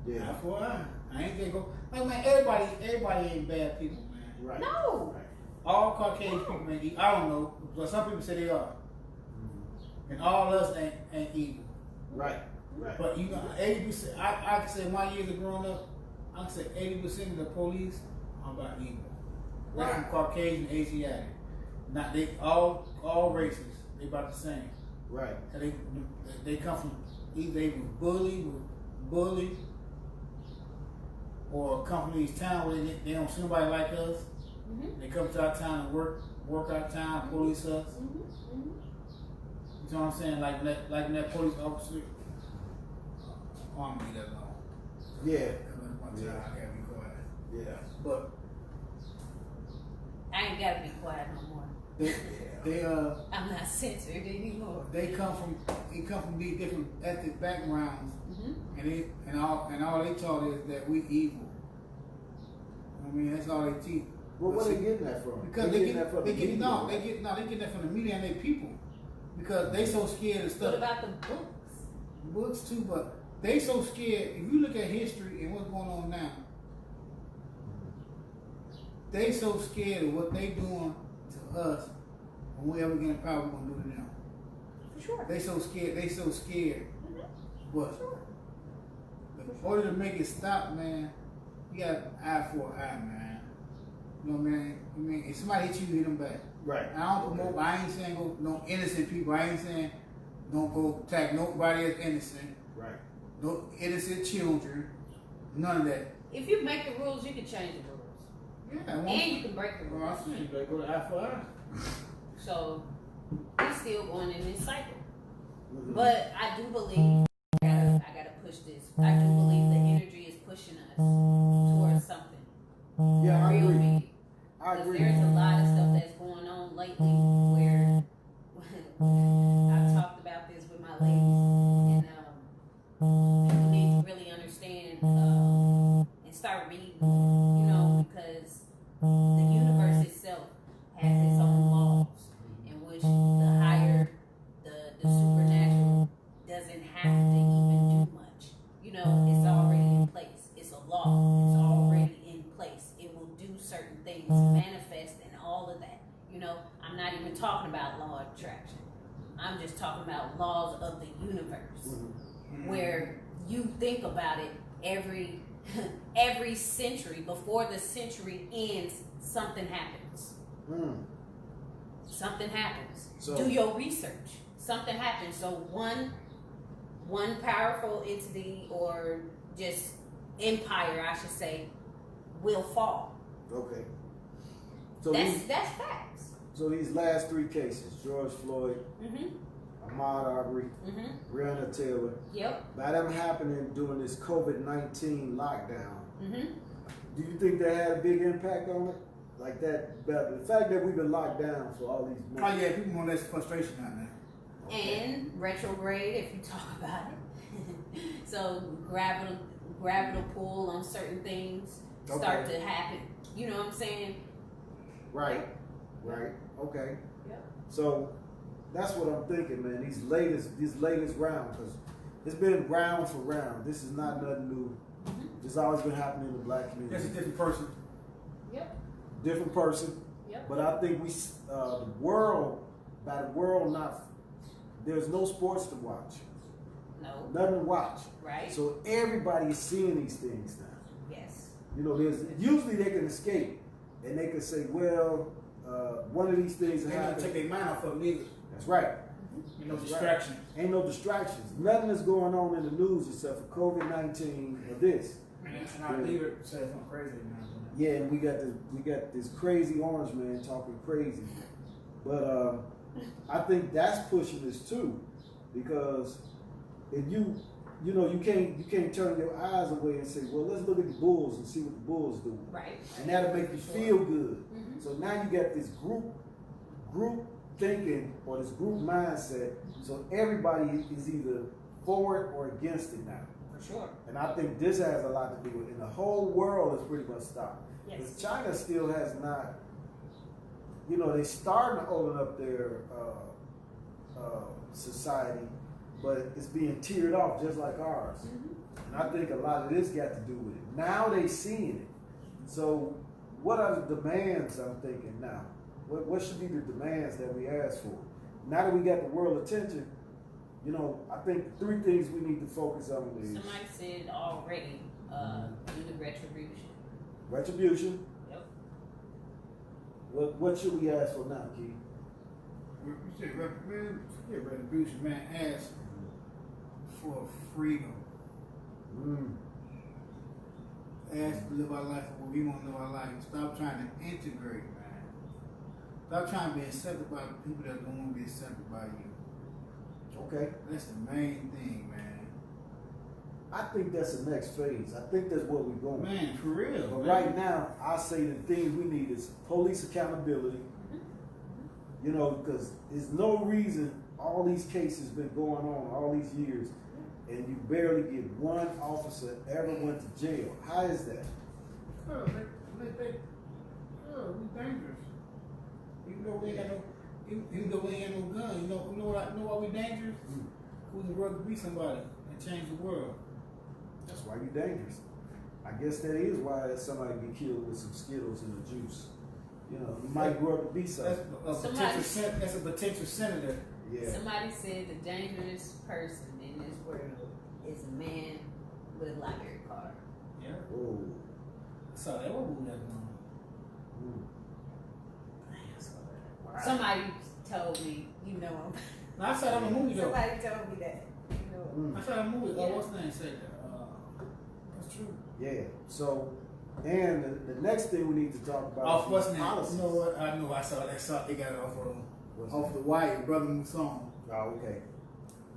Yeah, eye for eye. I ain't gonna go. Like, man, everybody ain't bad people, man. right. No. Right. All Caucasian people ain't evil. I don't know, but some people say they are. And all of us ain't evil. Right. Right. But you know, 80%, I can say my years of growing up, I can say 80% of the police are about evil. Right. From Caucasian, Asiatic. Not they all races, they about the same. Right. And they come from either they were bullied, or come from these towns where they don't see nobody like us. They come to our town and work our town, police us. You know what I'm saying? Like that police officer. Oh, I'm gonna leave that alone. Yeah. One time I gotta be quiet. Yeah. But I ain't gotta be quiet no more. they I'm not censored anymore. they come from these different ethnic backgrounds, and all they taught is that we evil. I mean, that's all they teach. Well, where they getting that from? Because they get that from the media and their people, because they so scared of What stuff. about the books? Books too, but they so scared. If you look at history and what's going on now, they so scared of what they doing to us. When we ever get in power, we're gonna do to them. For sure. They so scared. But in order to make it stop, man, you got eye for eye, man. You know what I mean? I mean, if somebody hit you, hit them back. Right. I don't promote. I ain't saying go no innocent people. I ain't saying don't go attack nobody that's innocent. Right. No innocent children. None of that. If you make the rules, you can change the rules. Yeah. And you can break the Well, I rules. see. You better go to eye for eye. So we're still going in this cycle. Mhm. But I do believe I gotta push this. I do believe the energy is pushing us towards something Yeah, I real agree. big. I Because agree. there's a lot of stuff that's going on lately where I've talked about this with my ladies, and people need to really understand and start reading, you know, because the universe itself has its own laws in which the higher, the supernatural doesn't have to even do much. You know, it's already in place. It's a law. It's already in place. It will do certain things, manifest, and all of that. You know, I'm not even talking about law of attraction. I'm just talking about laws of the universe, where you think about it every century. Before the century ends, something happens. Something happens. So- Do your research. Something happens. So one powerful entity or just empire, I should say, will fall. Okay. So That's facts. so these last three cases, George Floyd, Ahmaud Arbery, Breonna Taylor, Yep. by them happening during this COVID-19 lockdown, Mm-hmm. do you think that had a big impact on it? Like that, about the fact that we've been locked down for all these Oh months. yeah, people want less frustration out there. And retrograde, if you talk about it. So gravitational pull on certain things start Okay. to happen. You know what I'm saying? Right. Okay. Yep. So that's what I'm thinking, man. These latest rounds, because it's been round for round. This is not nothing new. It's always been happening in the black That's community. a different person. Yep. Different person, Yep. but I think the world, by the world, not there's no sports to watch, No. nothing to watch. Right. So everybody is seeing these things now. Yes. You know, there's usually they can escape and they can say, well, one of these things They happened. don't take their mind off of it either. That's right. You know, That's distraction. Right. Ain't no distractions. Nothing is going on in the news except for COVID-19 or this. And our leader says something crazy now. Yeah, and we got this crazy orange man talking crazy. But I think that's pushing this too, because if you can't turn your eyes away and say, well, let's look at the Bulls and see what the Bulls do, Right. and that'll make you feel good. Mhm. So now you got this group thinking or this group mindset. So everybody is either for it or against it now. For sure. And I think this has a lot to do with it. And the whole world is pretty much stopped. Because Yes. China still has not, they're starting to open up their society, but it's being tiered off just like ours. Mhm. And I think a lot of this got to do with it. Now they seeing it. So what are the demands, I'm thinking now? What should be the demands that we ask for? Now that we got the world attention, I think 3 things we need to focus on is Somebody said already, do the retribution. retribution. Yep. What should we ask for now, Keith? You said, man, forget retribution, man. Ask for freedom. Mm. Ask to live our life the way we want to live our life. Stop trying to integrate, man. Stop trying to be accepted by the people that don't want to be accepted by you. Okay. That's the main thing, man. I think that's the next phase. I think that's where we're going. Man, for real. But man. right now, I say the thing we need is police accountability. Because there's no reason all these cases been going on all these years, and you barely get one officer ever went to jail. How is that? Oh, we dangerous. Even though we ain't got no, even though we ain't got no gun, you know why we dangerous? We can work to be somebody and change the world. That's why you're dangerous. I guess that is why somebody get killed with some Skittles and the juice. You might grow up to be something. That's a potential senator. Yeah. Somebody said the dangerous person in this world is a man with a library card. Yeah. Oh. So that what we have on. Mm. Wow. Somebody told me, you know him. No, I saw that in a movie though. Somebody told me that. You know him. Mm. I saw that movie. Yeah. What's the name said that? That's true. Yeah. So, and the next thing we need to talk about Off is what's the name? policies. You know what? I know. I saw that. They got it What's off the wire. Brother Muson. Oh, okay.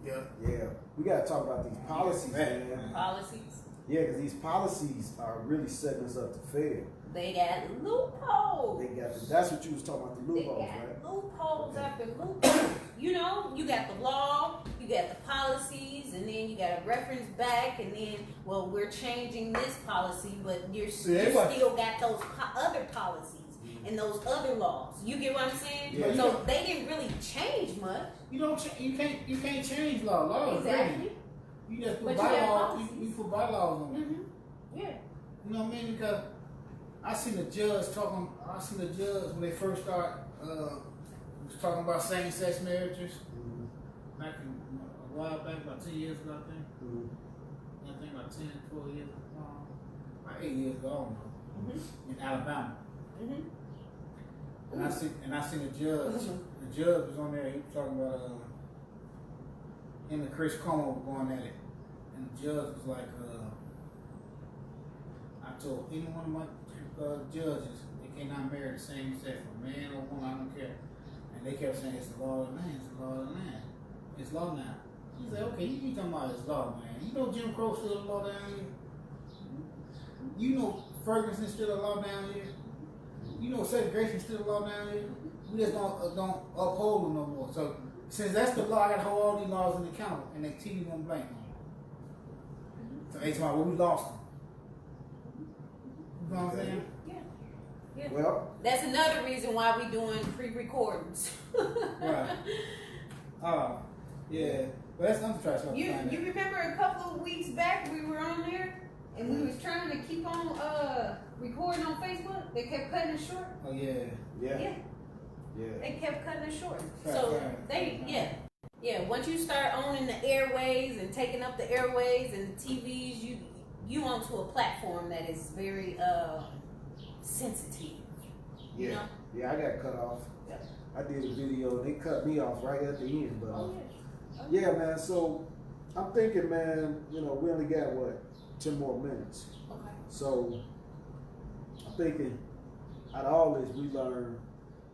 Yeah. Yeah. We got to talk about these policies, Yeah. man. Policies. Yeah, because these policies are really setting us up to fail. They got loopholes. That's what you was talking about, the They loopholes, got right? loopholes Okay. after loopholes. You got the law, you got the policies, and then you got to reference back, and then, well, we're changing this policy, but you still got those other policies and those other laws. You get what I'm saying? Yeah. So they didn't really change much. You can't change law. Law is written. Exactly. You just put But you have bylaws. policies. You put bylaws on it. Mm-hmm. Yeah. You know what I mean? Because I seen the judge when they first started was talking about same-sex marriages Mhm. back a while back, about 10 years ago, I think. Mhm. I think about 10, 12 years ago. About 8 years ago, I don't know. Mm-hmm. In Alabama. Mm-hmm. And I seen the judge. The judge was on there. He was talking about him and Chris Cuomo were going at it, and the judge was like, I told any one of my judges they cannot marry the same sex, a man or woman, I don't care. And they kept saying it's the law of the land, it's the law of the land, it's law now. He said, okay, you talking about it's law, man? You know Jim Crow still the law down here. You know Ferguson still the law down here. You know segregation still the law down here. We just don't uphold them no more. So since that's the law, I got to hold all these laws in account, and they TV one blank on them. So they talking about, well, we lost them. You know what I'm saying? Yeah. Yeah. Well, That's another reason why we doing pre-recordings. Right. Yeah. But that's another trash talk. You remember a couple of weeks back we were on there and we was trying to keep on recording on Facebook. They kept cutting it short. Oh yeah. Yeah. They kept cutting it short. Right, So right. once you start owning the airways and taking up the airways and the TVs, you onto a platform that is very sensitive. You know? Yeah, I got cut off. Yep. I did a video and they cut me off right at the end. But Yeah, yeah, man. So I'm thinking, man. You know, we only got 10 more minutes. Okay. So I'm thinking, out of all this, we learn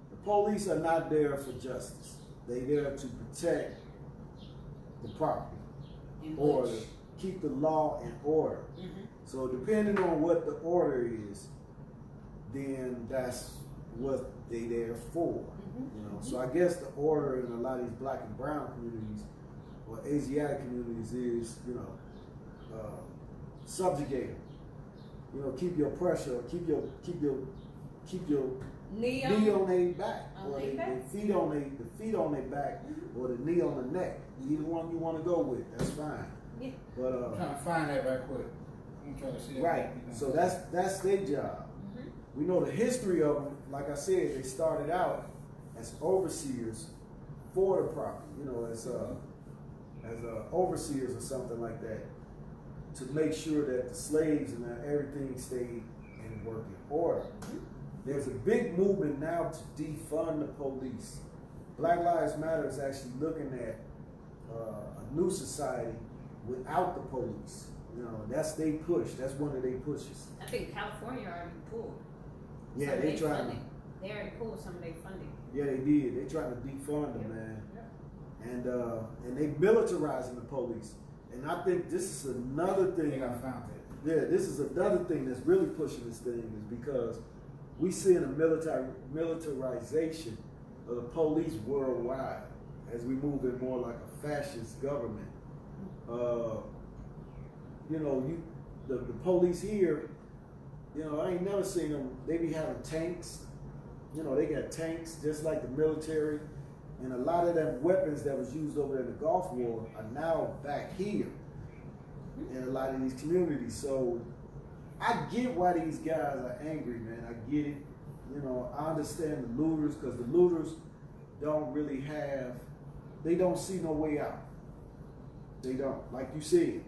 the police are not there for justice. They there to protect the property, In order, which- keep the law in order. Mhm. So depending on what the order is, then that's what they there for. Mhm. You know. So I guess the order in a lot of these black and brown communities or Asiatic communities is, subjugate them. You know, keep your pressure, keep your knee on their back, On or their back. the feet on their back, or the knee on the neck. Either one you want to go with, that's fine. Yeah. But I'm trying to find that right quick. I'm trying to see that. right, so that's their job. Mhm. We know the history of them. Like I said, they started out as overseers for the property. You know, as overseers or something like that, to make sure that the slaves and that everything stayed in working order. There's a big movement now to defund the police. Black Lives Matter is actually looking at a new society without the police. You know, that's they push. That's one of their pushes. I think California already pulled. Yeah, some of they their trying. funding. They already pulled some of their funding. Yeah, they did. They trying to defund them, man. Yep. And they militarizing the police. And I think this is another I thing. think I found it. Yeah, this is another thing that's really pushing this thing is because we seeing a militarization of the police worldwide as we move in more like a fascist government. The police here, I ain't never seen them. They be having tanks. They got tanks just like the military. And a lot of them weapons that was used over in the Gulf War are now back here in a lot of these communities. So I get why these guys are angry, man. I get it. I understand the looters because the looters don't really they don't see no way out. They don't. Like you said,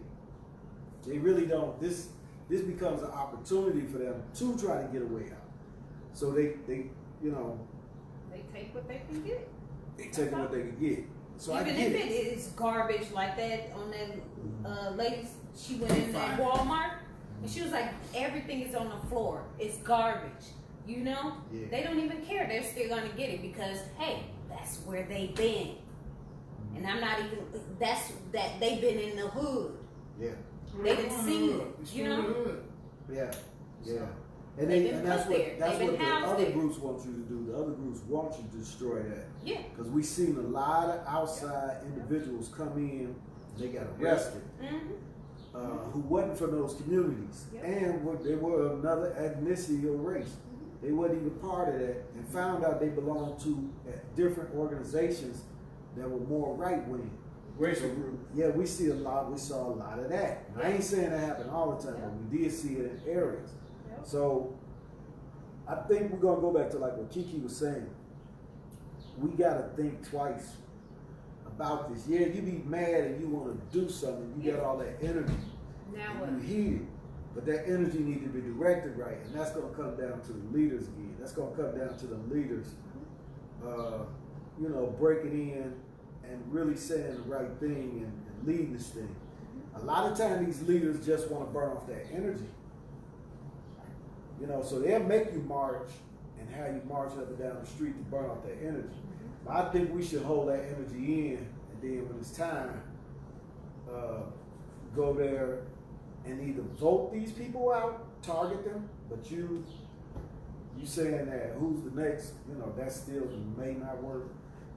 they really don't. This becomes an opportunity for them to try to get a way out. So they They take what they can get. they take what they can get. So Even I get if it. it is garbage like that on that lady, she went in that Walmart and she was like, everything is on the floor. It's garbage. Yeah. They don't even care. They're still gonna get it because hey, that's where they've been. And I'm not even. That's that they've been in the hood. Yeah. They didn't see it. Yeah. Yeah. They've been And that's put there. what They've been the housed other there. groups want you to do. The other groups want you to destroy that. Yeah. Because we seen a lot of outside individuals come in, they got arrested, Mm-hmm. who wasn't from those communities. Yep. And they were another ethnicity or race. They wasn't even part of that and found out they belonged to different organizations that were more right wing. Racial group. Yeah, we saw a lot of that. And I ain't saying that happened all the time, but we did see it in areas. Yep. So I think we're gonna go back to like what Kiki was saying. We gotta think twice about this. Yeah, you be mad and you wanna do something, you got all that energy. Now and what? you heated. But that energy needs to be directed right. And that's gonna come down to the leaders again. That's gonna come down to the leaders breaking in and really saying the right thing and leading this thing. A lot of times these leaders just want to burn off that energy. So they'll make you march and have you march up and down the street to burn off that energy. But I think we should hold that energy in, and then when it's time, go there and either vote these people out, target them, but you saying that who's the next, that still may not work.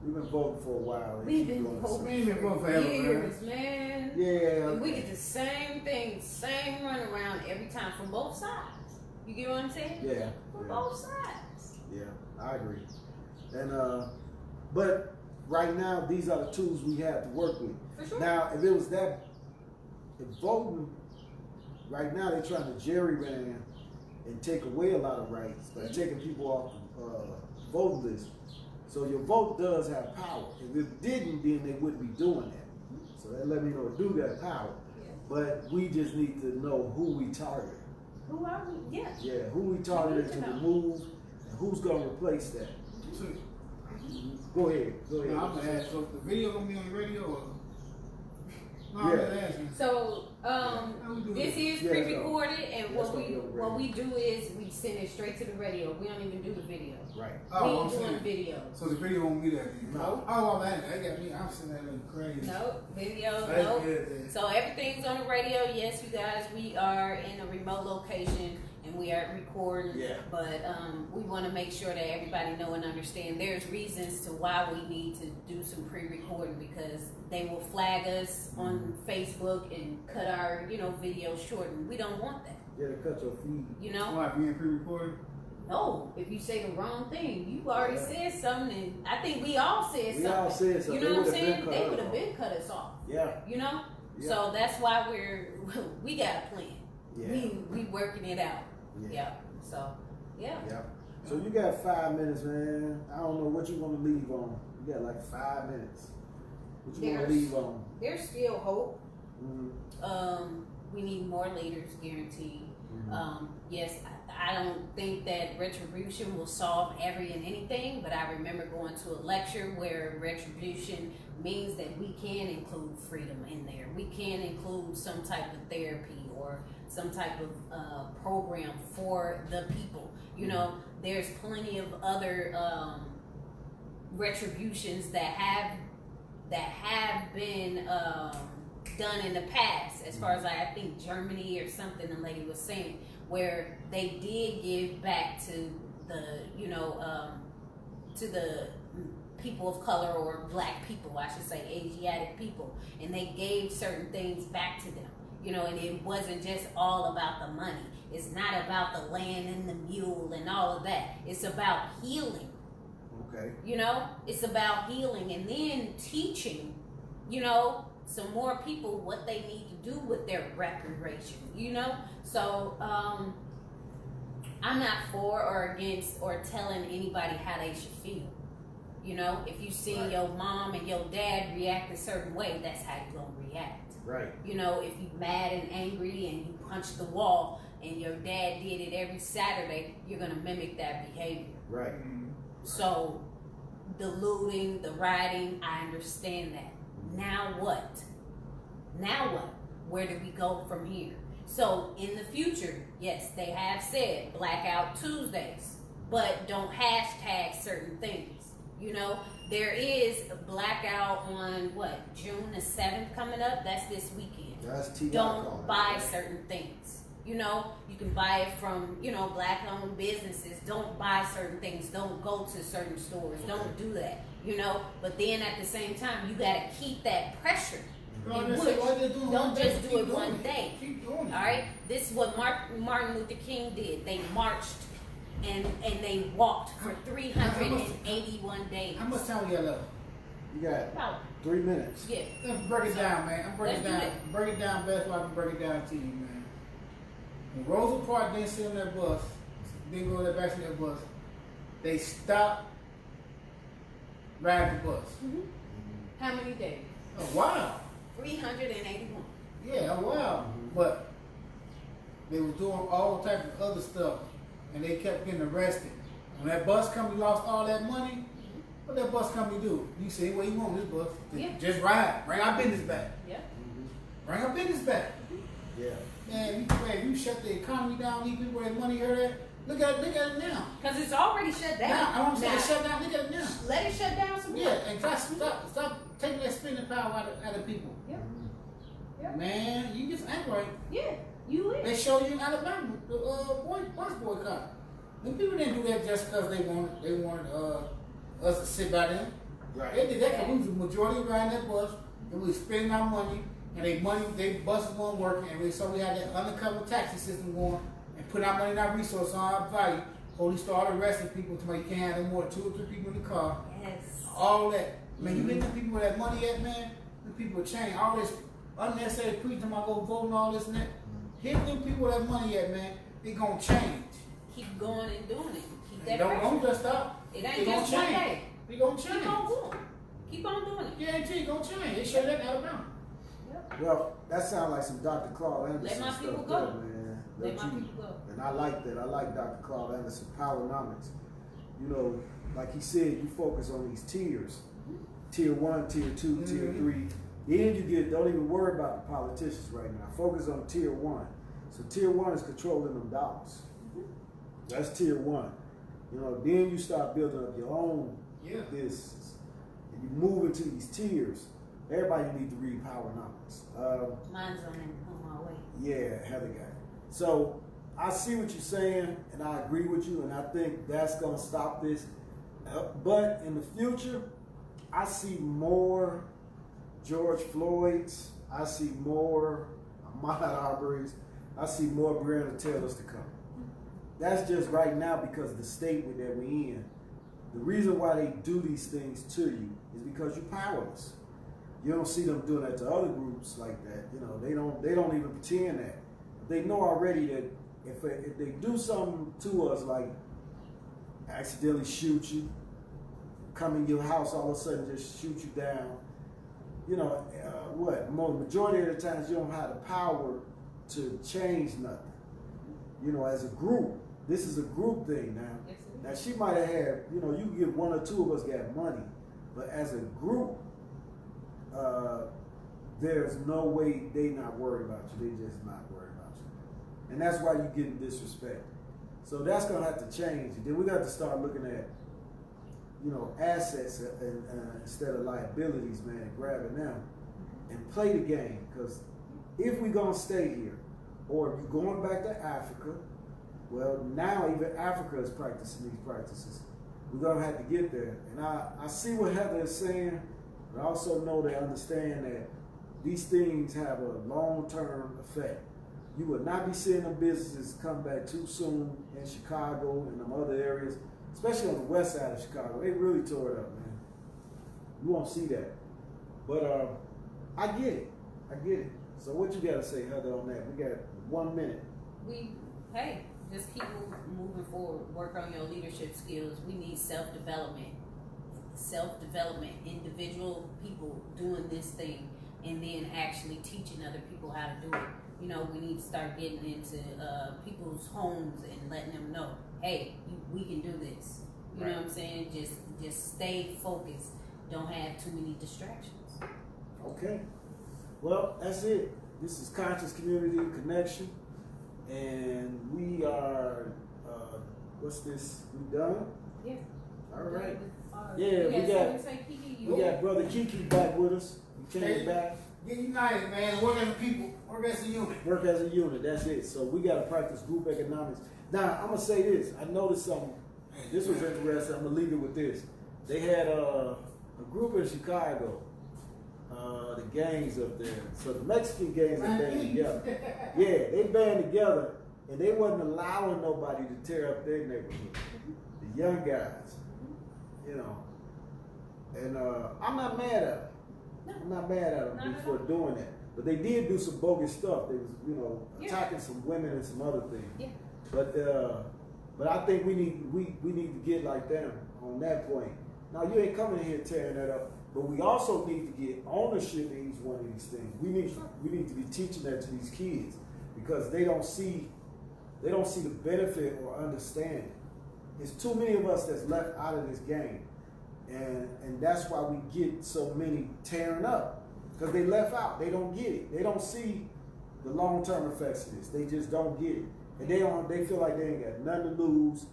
We've been voting for a while. We've been voting We've been voting for forever, years, man. Yeah. And we get the same thing, same runaround every time from both sides. You get what I'm saying? Yeah. From Yeah. both sides. Yeah, I agree. And but right now, these are the tools we have to work with. For sure. Now, if it was that, if voting, right now they're trying to gerrymander and take away a lot of rights by taking people off the voting list. So your vote does have power. If it didn't, then they wouldn't be doing that. So that let me know it do got power. Yeah. But we just need to know who we target. Who are we? Yeah. Yeah, who we targeted to know. remove and who's gonna replace that. So, Go ahead. Go ahead. no, I'm gonna ask, so the video gonna be on the radio or? No, I'm Yeah. just asking. So How we do this that? is Yeah, pre-recorded, and That's what gonna be on the what we radio. do is we send it straight to the radio. We don't even do the video. Right. Oh, we I'm ain't doing saying. video. So the video won't be there. Then. No. Oh, man, that got me. I'm sitting there looking crazy. No video. That's No. good, then. So everything's on the radio. Yes, you guys, we are in a remote location and we are recording. Yeah. But we want to make sure that everybody know and understand there's reasons to why we need to do some pre-recording, because they will flag us on Facebook and cut our, video short, and we don't want that. Yeah, to cut your feed. You know? Why, being pre-recorded? No, if you say the wrong thing, you already Yeah. said something, and I think we all said something. We all said something. You They know what I'm would've been saying? cut They us would have off. been cut us off. Yeah. Yeah. Yeah. So that's why we got a plan. Yeah. We working it out. Yeah. Yeah. So yeah. Yeah. So you got 5 minutes, man. I don't know what you want to leave on. You got like 5 minutes. What you want to There's- leave on? There's still hope. Mm-hmm. We need more leaders, guaranteed. Mhm. Yes, I don't think that retribution will solve every and anything, but I remember going to a lecture where retribution means that we can include freedom in there. We can include some type of therapy or some type of program for the people. You know, there's plenty of other retributions that have been done in the past, as far as I think Germany or something the lady was saying, where they did give back to the to the people of color, or black people, I should say, Asiatic people, and they gave certain things back to them. And it wasn't just all about the money. It's not about the land and the mule and all of that. It's about healing. Okay. It's about healing, and then teaching, some more people what they need to do with their reparation, So, I'm not for or against or telling anybody how they should feel. If you see your mom and your dad react a certain way, that's how you're going to react. Right. If you're mad and angry and you punch the wall and your dad did it every Saturday, you're going to mimic that behavior. Right. So, the looting, the rioting, I understand that. Now what? Where do we go from here? So, in the future, yes, they have said Blackout Tuesdays, but don't hashtag certain things. There is a blackout on June the 7th coming up. That's this weekend. That's T.I. Don't calling. buy certain things. You can buy it from, black-owned businesses. Don't buy certain things. Don't go to certain stores. Don't do that, But then at the same time, you got to keep that pressure. No, in just which, say what they're doing don't one day, just do keep it doing one it. day. Keep doing it. All right? This is what Martin Luther King did. They marched and they walked for 381 days. How much time we got left? You got About, 3 minutes. yeah. Let's break it down, man. I'm breaking Let's do down. Break it down best way I can break it down to you, man. When Rosa Parks didn't sit on that bus, didn't go to that back to that bus, they stopped riding the bus. How many days? Oh, wow. 381. Yeah, oh, wow. But they was doing all types of other stuff, and they kept getting arrested. When that bus company lost all that money, what that bus company do? You say, well, you want this bus? Yeah. Just ride. Bring our business back. Yeah. Bring our business back. Yeah. Man, you shut the economy down, leave people their money here, there. Look at it now. Because it's already shut down. Now, I don't say Now, shut down, look at it now. let it shut down some more. Yeah, and stop taking that spending power out of people. Yeah. Yeah. Man, you just act right. Yeah. You They is. show you in Alabama, the bus boycott. Them people didn't do that just because they wanted us to sit by them. Right. They did that because we was the majority riding that bus, and we was spending our money, and they buses weren't working, and so we had that undercover taxi system going, and put our money and our resources on our value. Police started arresting people to make you can't have no more than 2 or 3 people in the car. Yes. All that. Man, you get the people where that money at, man, the people change. All this unnecessary preaching about go vote and all this and that. Hit them people where that money at, man, they gonna change. Keep going and doing it. Keep that Don't pressure. just stop. It They ain't gonna just one change. day. They gonna Keep change. on going. Keep on doing it. Guarantee it gonna change. They show that in Alabama. Well, that sounds like some Dr. Claude Anderson Let my stuff people there, go. man. Let my you- people go. And I like that. I like Dr. Claude Anderson, Powernomics. You know, like he said, you focus on these tiers. Tier 1, tier 2, tier 3. Then you don't even worry about the politicians right now. Focus on tier 1. So tier 1 is controlling them dollars. That's tier 1. You know, then you start building up your own business. And you move into these tiers. Everybody need to read Powernomics. Mine's on my way. Yeah, Heather got it. So I see what you're saying, and I agree with you, and I think that's gonna stop this. But in the future, I see more George Floyd's. I see more Ahmaud Arbery's. I see more Breonna Taylor's to come. That's just right now because of the state that we're in. The reason why they do these things to you is because you're powerless. You don't see them doing that to other groups like that. You know, they don't even pretend that. They know already that if they do something to us, like accidentally shoot you, come in your house, all of a sudden just shoot you down, you know, majority of the times you don't have the power to change nothing. You know, as a group, this is a group thing now. Yes, it is. Now she might have had, you know, you can get one or two of us got money, but as a group, there's no way they not worried about you. They just not worried about you. And that's why you getting disrespect. So that's gonna have to change. Then we got to start looking at, you know, assets instead of liabilities, man, grabbing them and play the game. Because if we gonna stay here, or if you're going back to Africa, well, now even Africa is practicing these practices. We're gonna have to get there. And I see what Heather is saying, but I also know they understand that these things have a long-term effect. You would not be seeing them businesses come back too soon in Chicago and them other areas, especially on the west side of Chicago. They really tore it up, man. You won't see that. But I get it. I get it. So what you got to say, Heather, on that? We got 1 minute. Just keep moving forward. Work on your leadership skills. We need self-development. Individual people doing this thing and then actually teaching other people how to do it. You know, we need to start getting into people's homes and letting them know, hey, we can do this. You know what I'm saying? Just stay focused. Don't have too many distractions. Okay. Well, that's it. This is Conscious Community Connection. And we are, what's this? We done? Yeah. All right. Yeah, We got Brother Kiki back with us. He came back. Get united, man. Work as a people. Work as a unit. Work as a unit. That's it. So we got to practice group economics. Now, I'm going to say this. I noticed something. This was interesting. I'm going to leave it with this. They had a group in Chicago. The gangs up there. So the Mexican gangs are band together. Yeah, they band together, and they wasn't allowing nobody to tear up their neighborhood. The young guys, you know. And I'm not mad at them. I'm not mad at them for doing that. But they did do some bogus stuff. They was, you know, attacking some women and some other things. Yeah. But I think we need to get like them on that point. Now you ain't coming in here tearing that up. But we also need to get ownership in each one of these things. We need to be teaching that to these kids because they don't see the benefit or understanding. There's too many of us that's left out of this game, and that's why we get so many tearing up because they left out. They don't get it. They don't see the long-term effects of this. They just don't get it, and they feel like they ain't got nothing to lose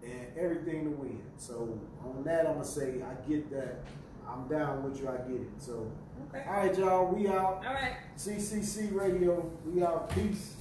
and everything to win. So on that, I'm gonna say I get that. I'm down with you. I get it. So, all right, y'all. We out. All right. CCC Radio. We out. Peace.